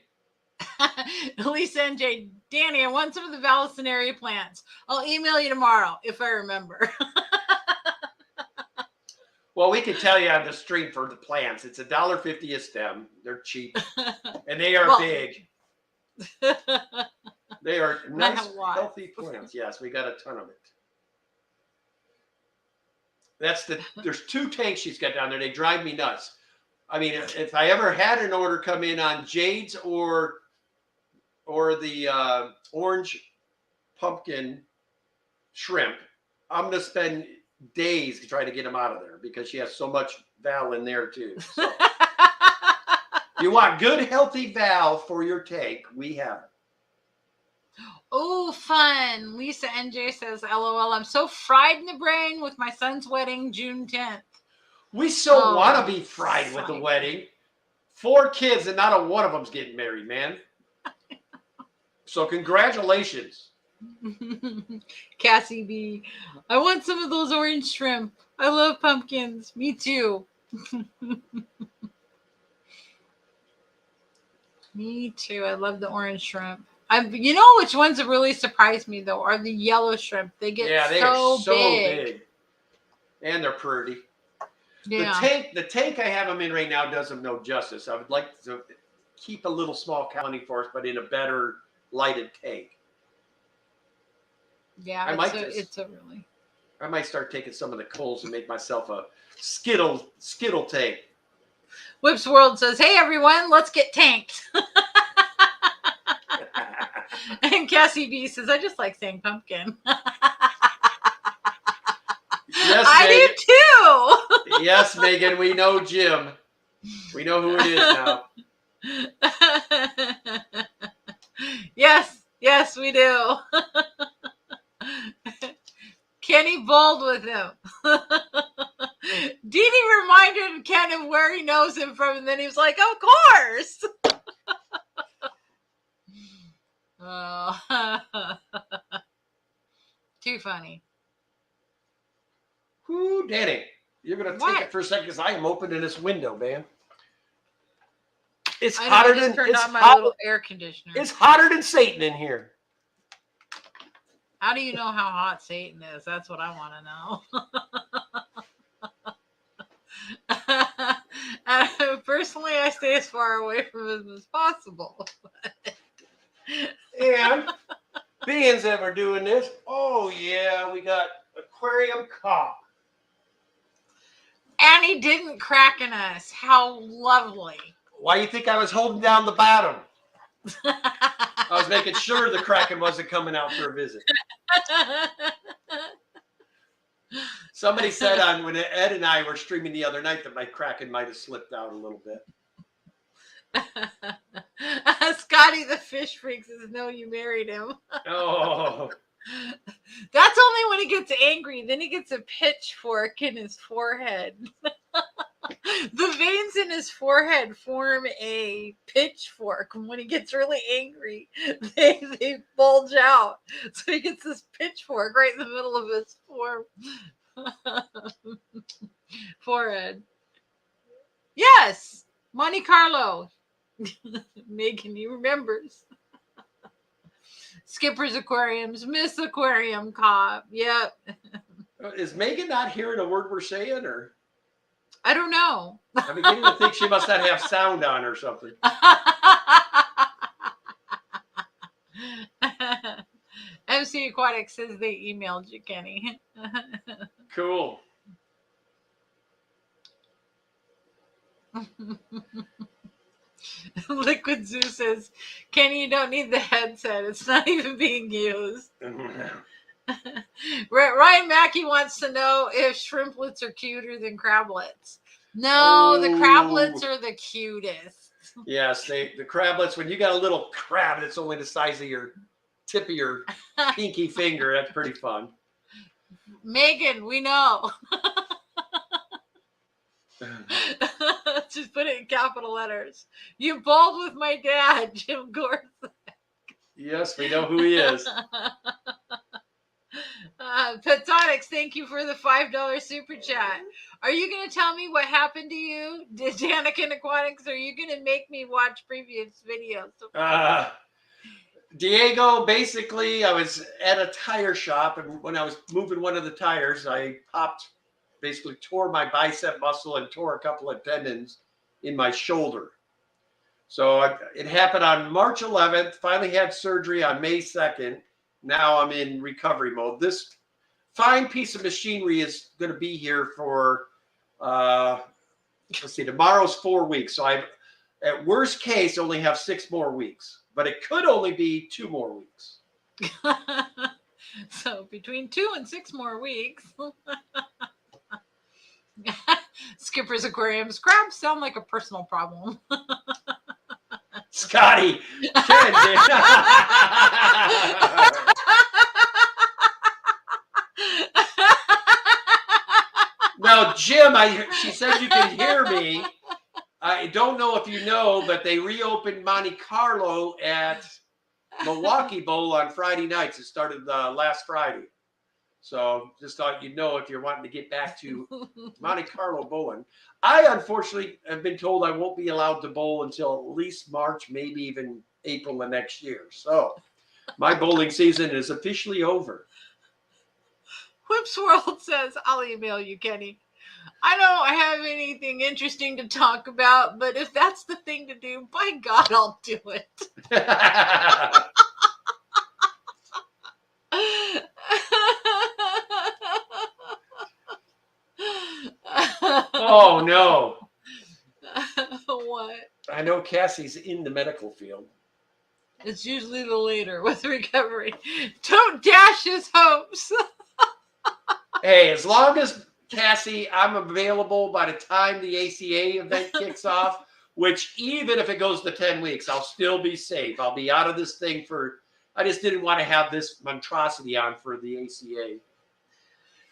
Speaker 2: Lisa and Jay, Danny, I want some of the Vallisneria plants. I'll email you tomorrow if I remember.
Speaker 1: Well, we can tell you on the street for the plants. It's $1.50 a stem. They're cheap. And they are big. They are nice, healthy plants. Yes, we got a ton of it. There's 2 tanks she's got down there. They drive me nuts. I mean, if I ever had an order come in on jades or the orange pumpkin shrimp, I'm going to spend days trying to get them out of there because she has so much val in there too. So. You want good, healthy val for your tank, we have it.
Speaker 2: Oh, fun. Lisa NJ says, LOL, I'm so fried in the brain with my son's wedding June 10th.
Speaker 1: We want to be fried with the wedding. 4 kids and not one of them's getting married, man. So congratulations.
Speaker 2: Cassie B. I want some of those orange shrimp. I love pumpkins. Me too. Me too. I love the orange shrimp. You know which ones that really surprised me though are the yellow shrimp. They get
Speaker 1: they are so big. And they're pretty.
Speaker 2: Yeah.
Speaker 1: The tank I have them in right now does them no justice. I would like to keep a little small colony for us, but in a better lighted tank.
Speaker 2: Yeah,
Speaker 1: I might start taking some of the coals and make myself a Skittle tank.
Speaker 2: Whips World says, hey everyone, let's get tanked. And Cassie B says, I just like saying pumpkin.
Speaker 1: Yes,
Speaker 2: I do
Speaker 1: too. Yes, Megan, we know Jim. We know who it is now.
Speaker 2: Yes, we do. Kenny bowled with him. Dee Dee reminded Ken of where he knows him from, and then he was like, of course. Oh. Too funny.
Speaker 1: Whoo, Danny. You're going to take it for a second because I am opening this window, man. It's hotter than...
Speaker 2: Turned on my little air conditioner.
Speaker 1: It's hotter than Satan in here.
Speaker 2: How do you know how hot Satan is? That's what I want to know. Personally, I stay as far away from him as possible.
Speaker 1: And beings that we're doing this, oh yeah, we got aquarium cop.
Speaker 2: And he didn't cracken us. How lovely.
Speaker 1: Why do you think I was holding down the bottom? I was making sure the Kraken wasn't coming out for a visit. Somebody said on when Ed and I were streaming the other night that my Kraken might have slipped out a little bit.
Speaker 2: Scotty the fish freak says, no, you married him.
Speaker 1: Oh.
Speaker 2: That's only when he gets angry. Then he gets a pitchfork in his forehead. The veins in his forehead form a pitchfork. When he gets really angry, they bulge out. So he gets this pitchfork right in the middle of his forehead. Yes, Monte Carlo. Megan, he remembers. Skipper's Aquariums, Miss Aquarium Cop. Yep.
Speaker 1: Is Megan not hearing a word we're saying, or?
Speaker 2: I don't know.
Speaker 1: I'm beginning to think she must not have sound on or something.
Speaker 2: MC Aquatic says they emailed you, Kenny.
Speaker 1: Cool.
Speaker 2: Liquid Zoo says, Kenny, you don't need the headset. It's not even being used. Ryan Mackey wants to know if shrimplets are cuter than crablets. No, the crablets are the cutest.
Speaker 1: Yes, the crablets, when you got a little crab that's only the size of your tip of your pinky finger, that's pretty fun.
Speaker 2: Megan, we know. Just put it in capital letters. You bowled with my dad, Jim Gorsuch.
Speaker 1: Yes, we know who he is.
Speaker 2: Petonics, thank you for the $5 super chat. Are you going to tell me what happened to you, Danican Aquatics? Or are you going to make me watch previous videos?
Speaker 1: Diego, basically, I was at a tire shop, and when I was moving one of the tires, I basically tore my bicep muscle and tore a couple of tendons in my shoulder. So it happened on March 11th, finally had surgery on May 2nd. Now I'm in recovery mode. This fine piece of machinery is going to be here for, tomorrow's 4 weeks. So I, at worst case, only have 6 more weeks, but it could only be 2 more weeks.
Speaker 2: So between 2 and 6 more weeks. Skipper's Aquariums. Crabs sound like a personal problem.
Speaker 1: Scotty. Now, Jim, she said you can hear me. I don't know if you know, but they reopened Monte Carlo at Milwaukee Bowl on Friday nights. It started last Friday. So just thought you'd know if you're wanting to get back to Monte Carlo bowling. I, unfortunately, have been told I won't be allowed to bowl until at least March, maybe even April of next year. So my bowling season is officially over.
Speaker 2: Whips World says, I'll email you, Kenny. I don't have anything interesting to talk about, but if that's the thing to do, by God, I'll do it.
Speaker 1: Oh, no.
Speaker 2: What?
Speaker 1: I know Cassie's in the medical field.
Speaker 2: It's usually the later with recovery. Don't dash his hopes.
Speaker 1: Hey, as long as, Cassie, I'm available by the time the ACA event kicks off, which even if it goes to 10 weeks, I'll still be safe. I'll be out of this thing I just didn't want to have this monstrosity on for the ACA.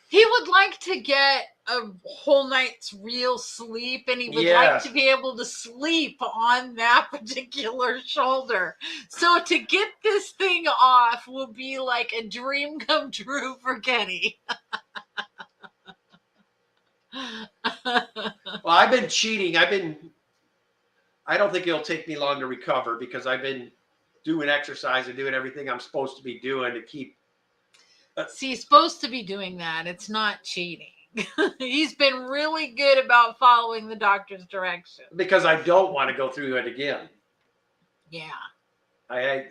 Speaker 2: He would like to get a whole night's real sleep, and he would like to be able to sleep on that particular shoulder. So to get this thing off will be like a dream come true for Kenny.
Speaker 1: Well, I've been cheating. I don't think it'll take me long to recover because I've been doing exercise and doing everything I'm supposed to be doing to keep
Speaker 2: See, he's supposed to be doing that. It's not cheating. He's been really good about following the doctor's direction.
Speaker 1: Because I don't want to go through it again.
Speaker 2: Yeah.
Speaker 1: I've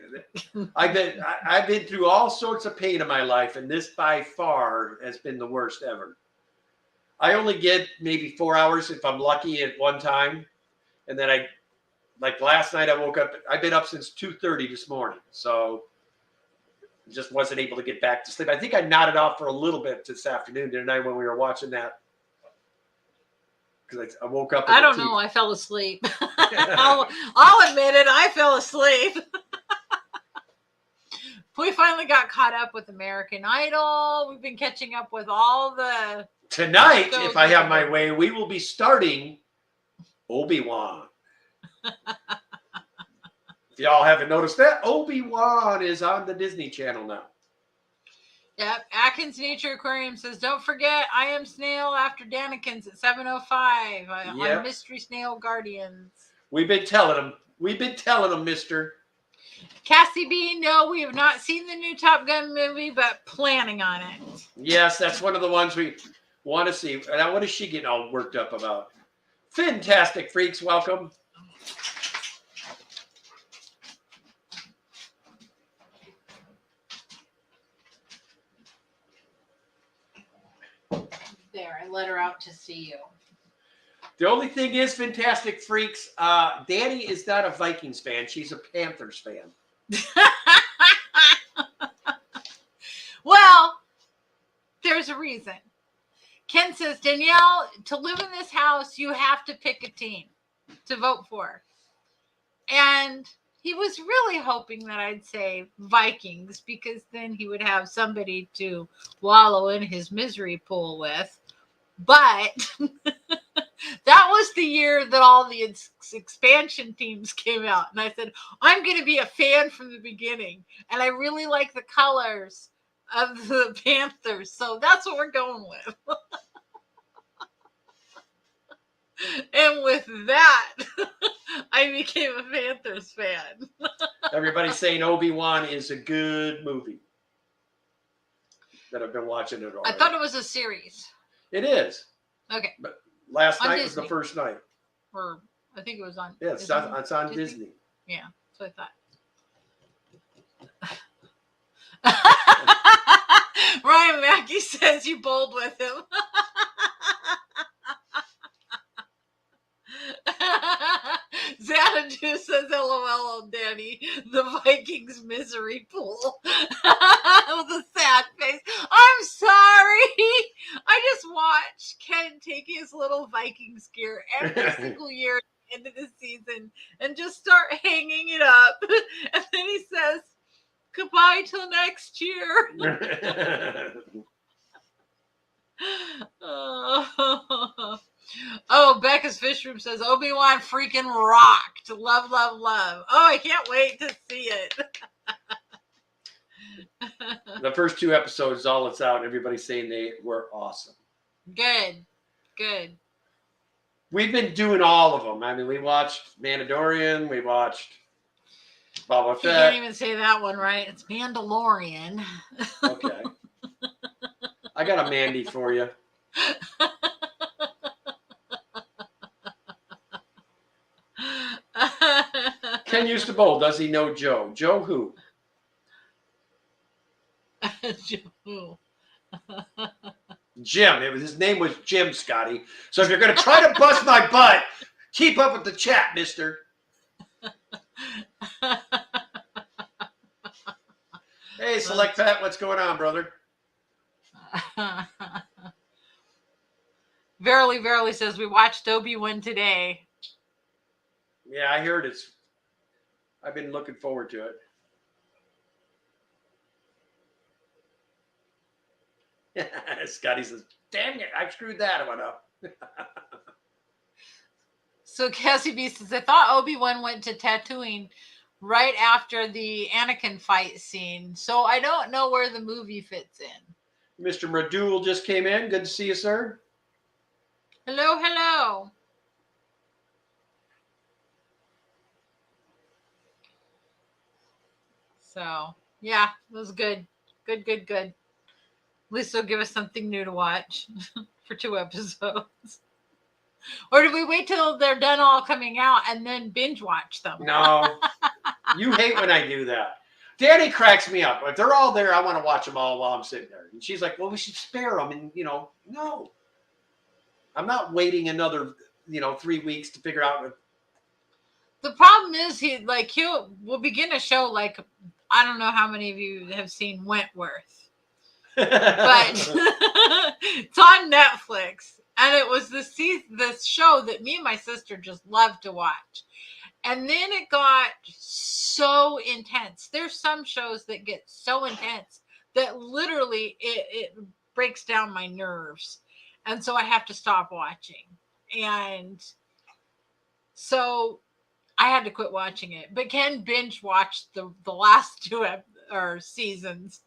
Speaker 1: been through all sorts of pain in my life, and this by far has been the worst ever. I only get maybe 4 hours if I'm lucky at one time, and then like last night I woke up. I've been up since 2:30 this morning, so just wasn't able to get back to sleep. I think I nodded off for a little bit this afternoon, didn't I, when we were watching that? Because I woke up.
Speaker 2: I don't know. I fell asleep. I'll admit it. I fell asleep. We finally got caught up with American Idol. We've been catching up with all the...
Speaker 1: Tonight, if I have my way, we will be starting Obi-Wan. If y'all haven't noticed that, Obi-Wan is on the Disney Channel now.
Speaker 2: Yep. Atkins Nature Aquarium says, don't forget, I Am Snail after Danikins at 7:05 on Mystery Snail Guardians.
Speaker 1: We've been telling them, mister.
Speaker 2: Cassie B, no, we have not seen the new Top Gun movie, but planning on it.
Speaker 1: Yes, that's one of the ones we want to see. Now, what is she getting all worked up about? Fantastic Freaks, welcome.
Speaker 2: There, I let her out to see you.
Speaker 1: The only thing is, Fantastic Freaks, Danny is not a Vikings fan. She's a Panthers fan.
Speaker 2: Well, there's a reason. Ken says, Danielle, to live in this house, you have to pick a team to vote for. And he was really hoping that I'd say Vikings, because then he would have somebody to wallow in his misery pool with. But that was the year that all the expansion teams came out. And I said, I'm going to be a fan from the beginning. And I really like the colors of the Panthers. So that's what we're going with. And with that, I became a Panthers fan.
Speaker 1: Everybody's saying Obi-Wan is a good movie. That I've been watching it already.
Speaker 2: I thought it was a series.
Speaker 1: It is.
Speaker 2: Okay.
Speaker 1: But last night
Speaker 2: Disney.
Speaker 1: was the first night.
Speaker 2: Or I think it was on.
Speaker 1: Yeah, it's on Disney.
Speaker 2: Yeah, that's what I thought. Ryan Mackey says you bowled with him. Xanadu says LOL on Danny, the Vikings misery pool. With a sad face. I'm sorry. I just watch Ken take his little Vikings gear every single year at the end of the season and just start hanging it up. And then he says, goodbye till next year. Oh, Becca's Fish Room says Obi-Wan freaking rocked. Love, love, love. Oh, I can't wait to see it.
Speaker 1: The first 2 episodes, all it's out. Everybody's saying they were awesome.
Speaker 2: Good.
Speaker 1: We've been doing all of them. I mean, we watched Mandalorian. We watched Boba Fett.
Speaker 2: You can't even say that one right. It's Mandalorian.
Speaker 1: Okay. I got a Mandy for you. Ken used to bowl. Does he know Joe? Joe who?
Speaker 2: Joe.
Speaker 1: Jim. His name was Jim, Scotty. So if you're going to try to bust my butt, keep up with the chat, mister. Hey, Select Pat, what's going on, brother?
Speaker 2: Verily says we watched Obi-Wan today.
Speaker 1: Yeah, I heard it's. I've been looking forward to it. Scotty says, dang it, I screwed that one up.
Speaker 2: So Cassie B says, I thought Obi-Wan went to Tatooine right after the Anakin fight scene. So I don't know where the movie fits in.
Speaker 1: Mr. Radul just came in. Good to see you, sir.
Speaker 2: Hello. So, yeah, it was good. Good. least they'll give us something new to watch for 2 episodes. Or do we wait till they're done all coming out and then binge watch them?
Speaker 1: No, you hate when I do that. Danny cracks me up. If they're all there, I want to watch them all while I'm sitting there. And she's like, well, we should spare them. And, no. I'm not waiting another, 3 weeks to figure out.
Speaker 2: The problem is we'll begin a show like, I don't know how many of you have seen Wentworth, but it's on Netflix. And it was this show that me and my sister just loved to watch. And then it got so intense. There's some shows that get so intense that literally it breaks down my nerves. And so I have to stop watching. And so I had to quit watching it. But Ken binge watched the last 2 seasons.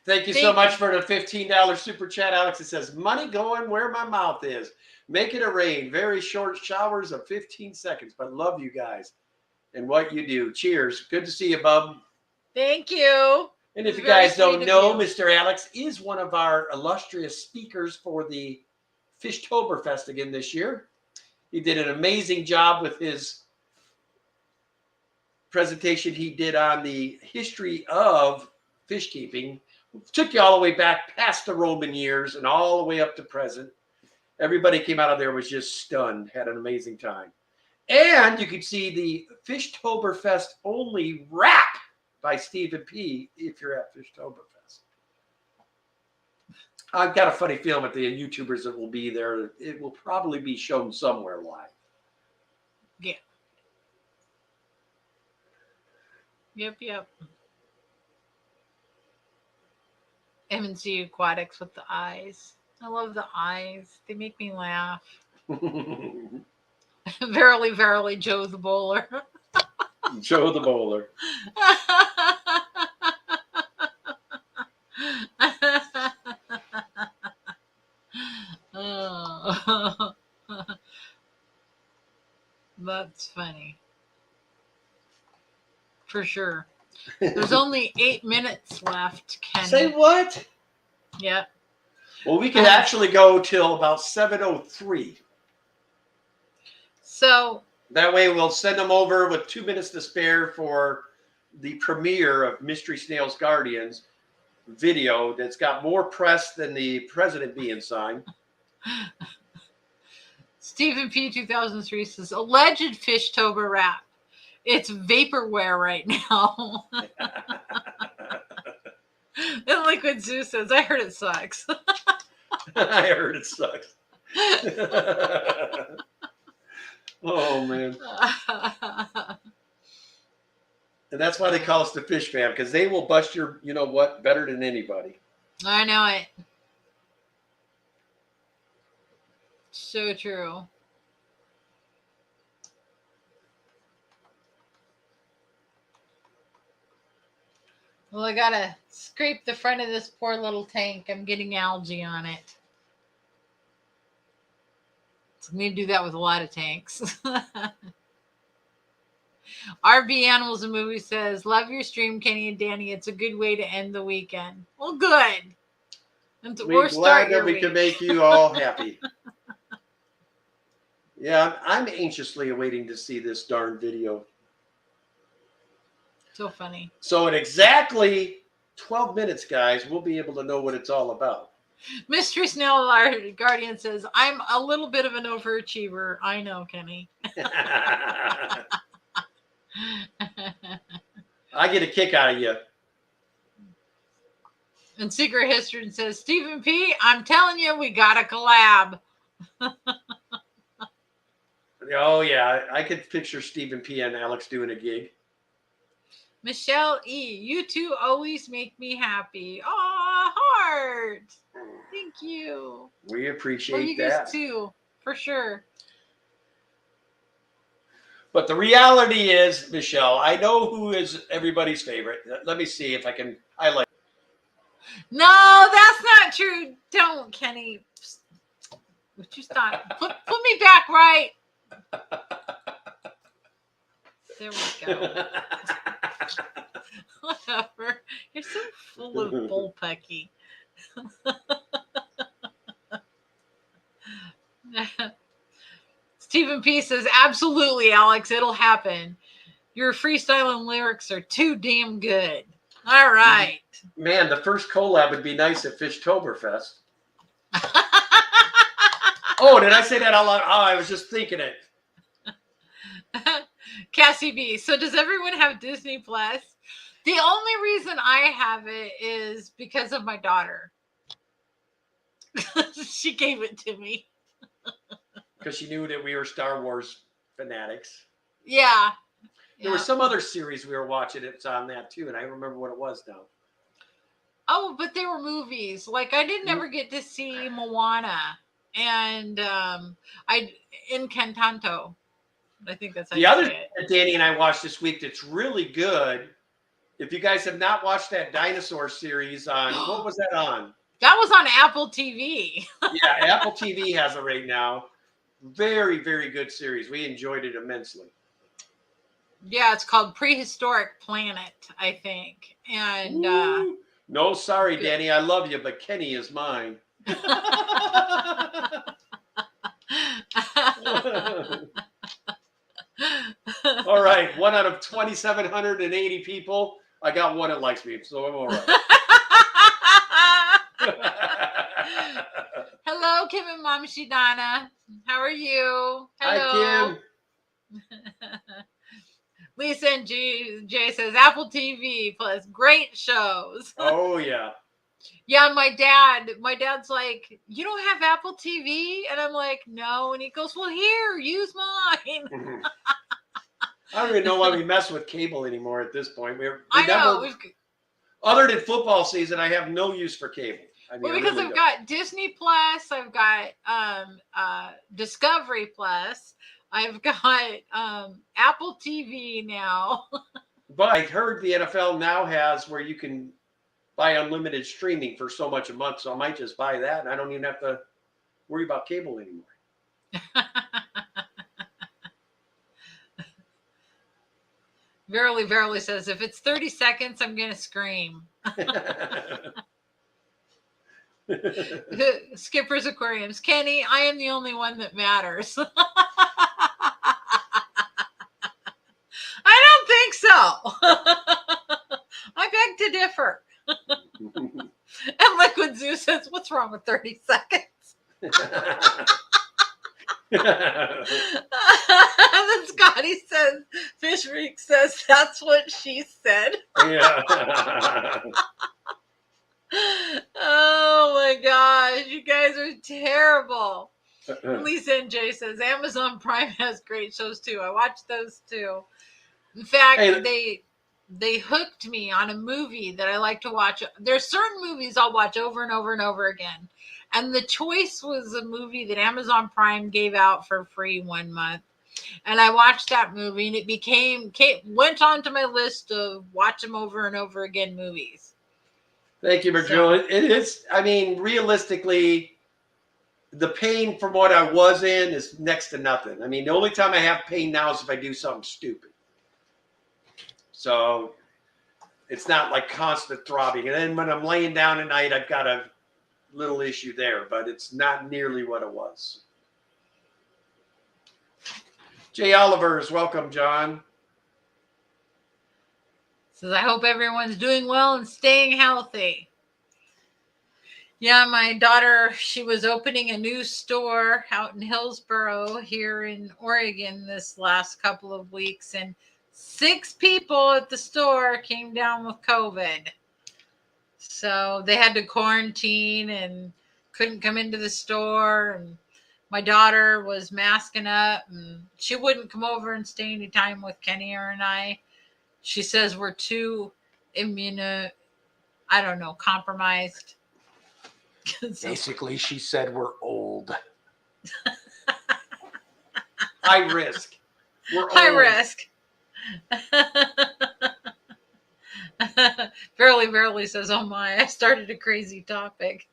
Speaker 1: Thank you so much for the $15 super chat, Alex. It says, money going where my mouth is. Make it a rain. Very short showers of 15 seconds. But love you guys and what you do. Cheers. Good to see you, bub.
Speaker 2: Thank you.
Speaker 1: And if you guys don't know, Mr. Alex is one of our illustrious speakers for the Fishtoberfest again this year. He did an amazing job with his presentation he did on the history of fish keeping. Took you all the way back past the Roman years and all the way up to present. Everybody came out of there was just stunned, had an amazing time. And you could see the Fishtoberfest only rap by Stephen P. if you're at Fishtoberfest. I've got a funny feeling with the YouTubers that will be there. It will probably be shown somewhere live.
Speaker 2: Yeah. Yep. M&C Aquatics with the eyes. I love the eyes. They make me laugh. Verily, verily, Joe the Bowler.
Speaker 1: Joe the Bowler.
Speaker 2: Oh. That's funny. For sure. There's only 8 minutes left, Kenny.
Speaker 1: Say what?
Speaker 2: Yep.
Speaker 1: Well, we can actually go till about 7:03.
Speaker 2: So
Speaker 1: that way we'll send them over with 2 minutes to spare for the premiere of Mystery Snails Guardians video that's got more press than the president being signed.
Speaker 2: Stephen P. 2003 says, alleged Fishtober rap. It's vaporware right now. And Liquid Zoo says, I heard it sucks.
Speaker 1: I heard it sucks. Oh, man. And that's why they call us the Fish Fam, because they will bust your, what, better than anybody.
Speaker 2: I know it. So true. Well, I gotta scrape the front of this poor little tank. I'm getting algae on it. So I need to do that with a lot of tanks. RB Animals and Movies says, love your stream, Kenny and Danny. It's a good way to end the weekend. Well, good.
Speaker 1: We're glad that we can make you all happy. Yeah, I'm anxiously awaiting to see this darn video.
Speaker 2: So funny.
Speaker 1: So in exactly 12 minutes, guys, we'll be able to know what it's all about.
Speaker 2: Mystery Snail Guardian says, I'm a little bit of an overachiever. I know, Kenny.
Speaker 1: I get a kick out of you.
Speaker 2: And Secret History says, Stephen P., I'm telling you, we got a collab.
Speaker 1: Oh, yeah. I could picture Stephen P. and Alex doing a gig.
Speaker 2: Michelle E., you two always make me happy. Aw, heart. Thank you.
Speaker 1: We appreciate
Speaker 2: you
Speaker 1: that.
Speaker 2: guys too, for sure.
Speaker 1: But the reality is, Michelle, I know who is everybody's favorite. Let me see if I can highlight.
Speaker 2: No, that's not true. Don't, Kenny. Would you stop? Put me back right. There we go. Whatever. You're so full of bullpucky. Stephen P says, absolutely, Alex, it'll happen. Your freestyling lyrics are too damn good. All right.
Speaker 1: Man, the first collab would be nice at Fishtoberfest. Oh, did I say that out loud? Oh, I was just thinking it.
Speaker 2: Cassie B. So does everyone have Disney Plus? The only reason I have it is because of my daughter. She gave it to me.
Speaker 1: Because she knew that we were Star Wars fanatics.
Speaker 2: Yeah.
Speaker 1: There was some other series we were watching. It's on that too, and I don't remember what it was now.
Speaker 2: Oh, but they were movies. Like I didn't ever get to see Moana and Encanto. I think that's how
Speaker 1: The other thing that Danny and I watched this week that's really good. If you guys have not watched that dinosaur series on, what was that on?
Speaker 2: That was on Apple TV.
Speaker 1: Yeah, Apple TV has it right now. Very, very good series. We enjoyed it immensely.
Speaker 2: Yeah, it's called Prehistoric Planet, I think. And
Speaker 1: no, sorry, Danny. I love you, but Kenny is mine. All right, 1 out of 2,780 people. I got one that likes me, so I'm all right.
Speaker 2: Hello, Kim and Mom Shidana. How are you?
Speaker 1: Hello. Hi, Kim.
Speaker 2: Lisa and Jay says Apple TV Plus, great shows.
Speaker 1: Oh yeah.
Speaker 2: Yeah, my dad's like, you don't have Apple TV? And I'm like, no. And he goes, well, here, use mine.
Speaker 1: I don't even know why we mess with cable anymore at this point.
Speaker 2: I know.
Speaker 1: Other than football season, I have no use for cable. I mean,
Speaker 2: well, because I've got Disney Plus, I've got Discovery Plus, I've got Apple TV now.
Speaker 1: But I heard the NFL now has where you can buy unlimited streaming for so much a month. So I might just buy that, and I don't even have to worry about cable anymore.
Speaker 2: Verily says, if it's 30 seconds, I'm going to scream. Skipper's Aquariums. Kenny, I am the only one that matters. I don't think so. I beg to differ. And Liquid Zoo says, what's wrong with 30 seconds? And then Scotty says, Fish Freak says, that's what she said.
Speaker 1: Yeah.
Speaker 2: Oh my gosh, you guys are terrible. Lisa and Jay says, Amazon Prime has great shows too. I watched those too. In fact, they hooked me on a movie that I like to watch. There's certain movies I'll watch over and over and over again. And the choice was a movie that Amazon Prime gave out for free 1 month. And I watched that movie, and it went onto my list of watch them over and over again movies.
Speaker 1: Thank you, Virgil. It is, I mean, realistically, the pain from what I was in is next to nothing. I mean, the only time I have pain now is if I do something stupid. So it's not like constant throbbing. And then when I'm laying down at night, I've got a little issue there, but it's not nearly what it was. Jay Oliver's, welcome, John.
Speaker 2: Says, I hope everyone's doing well and staying healthy. Yeah, my daughter, she was opening a new store out in Hillsboro here in Oregon this last couple of weeks, and 6 people at the store came down with COVID. So they had to quarantine and couldn't come into the store. And my daughter was masking up, and she wouldn't come over and stay any time with Kenny or I. She says we're too compromised.
Speaker 1: Basically, she said we're old. High risk. We're old.
Speaker 2: High risk. Verily says, oh my, I started a crazy topic.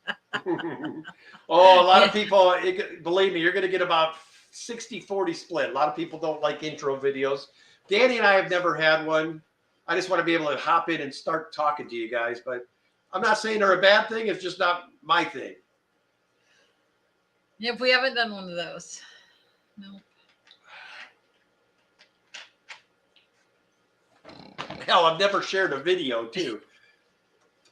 Speaker 1: Oh, a lot of people, believe me, you're going to get about 60-40 split. A lot of people don't like intro videos. Danny and I have never had one. I just want to be able to hop in and start talking to you guys. But I'm not saying they're a bad thing. It's just not my thing.
Speaker 2: Yep, we haven't done one of those. No.
Speaker 1: Hell, I've never shared a video too.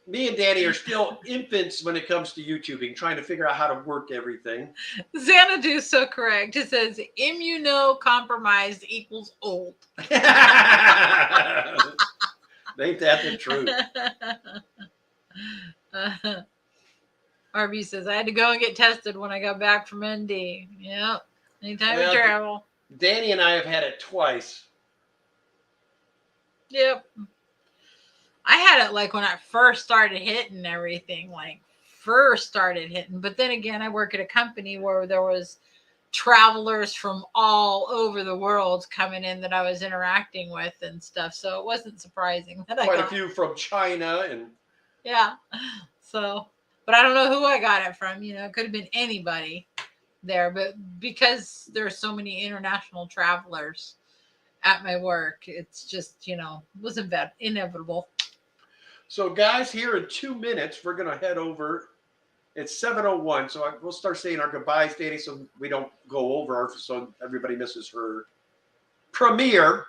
Speaker 1: Me and Danny are still infants when it comes to YouTubing, trying to figure out how to work everything.
Speaker 2: Xanadu's so correct. It says immunocompromised equals old.
Speaker 1: Ain't that the truth?
Speaker 2: RB says, I had to go and get tested when I got back from ND. Yep. Anytime
Speaker 1: Well,
Speaker 2: you travel.
Speaker 1: Danny and I have had it twice.
Speaker 2: Yep. I had it like when I first started hitting everything, But then again, I work at a company where there was travelers from all over the world coming in that I was interacting with and stuff. So it wasn't surprising that
Speaker 1: Quite a few from China and
Speaker 2: yeah. So, but I don't know who I got it from. You know, it could have been anybody there, but because there's so many international travelers at my work, it's just, you know, was inevitable.
Speaker 1: So, guys, here in 2 minutes, we're going to head over. It's 7:01, so we'll start saying our goodbyes, Danny, so we don't go over, so everybody misses her premiere.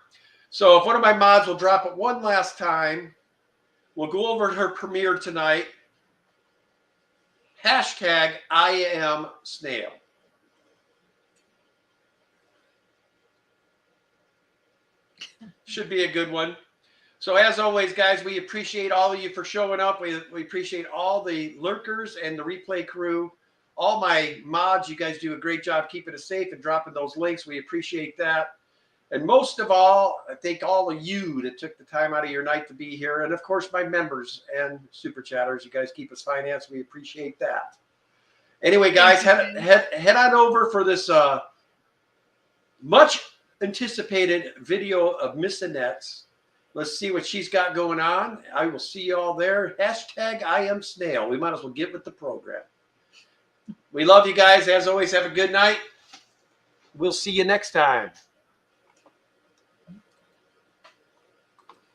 Speaker 1: So if one of my mods will drop it one last time, we'll go over her premiere tonight. Hashtag I am Snail. Should be a good one. So as always, guys, we appreciate all of you for showing up. We appreciate all the lurkers and the replay crew. All my mods, you guys do a great job keeping us safe and dropping those links. We appreciate that. And most of all, I thank all of you that took the time out of your night to be here. And, of course, my members and super chatters. You guys keep us financed. We appreciate that. Anyway, guys, head on over for this much anticipated video of Miss Annette's. Let's see what she's got going on. I will see you all there. Hashtag I am Snail. We might as well get with the program. We love you guys. As always, have a good night. We'll see you next time.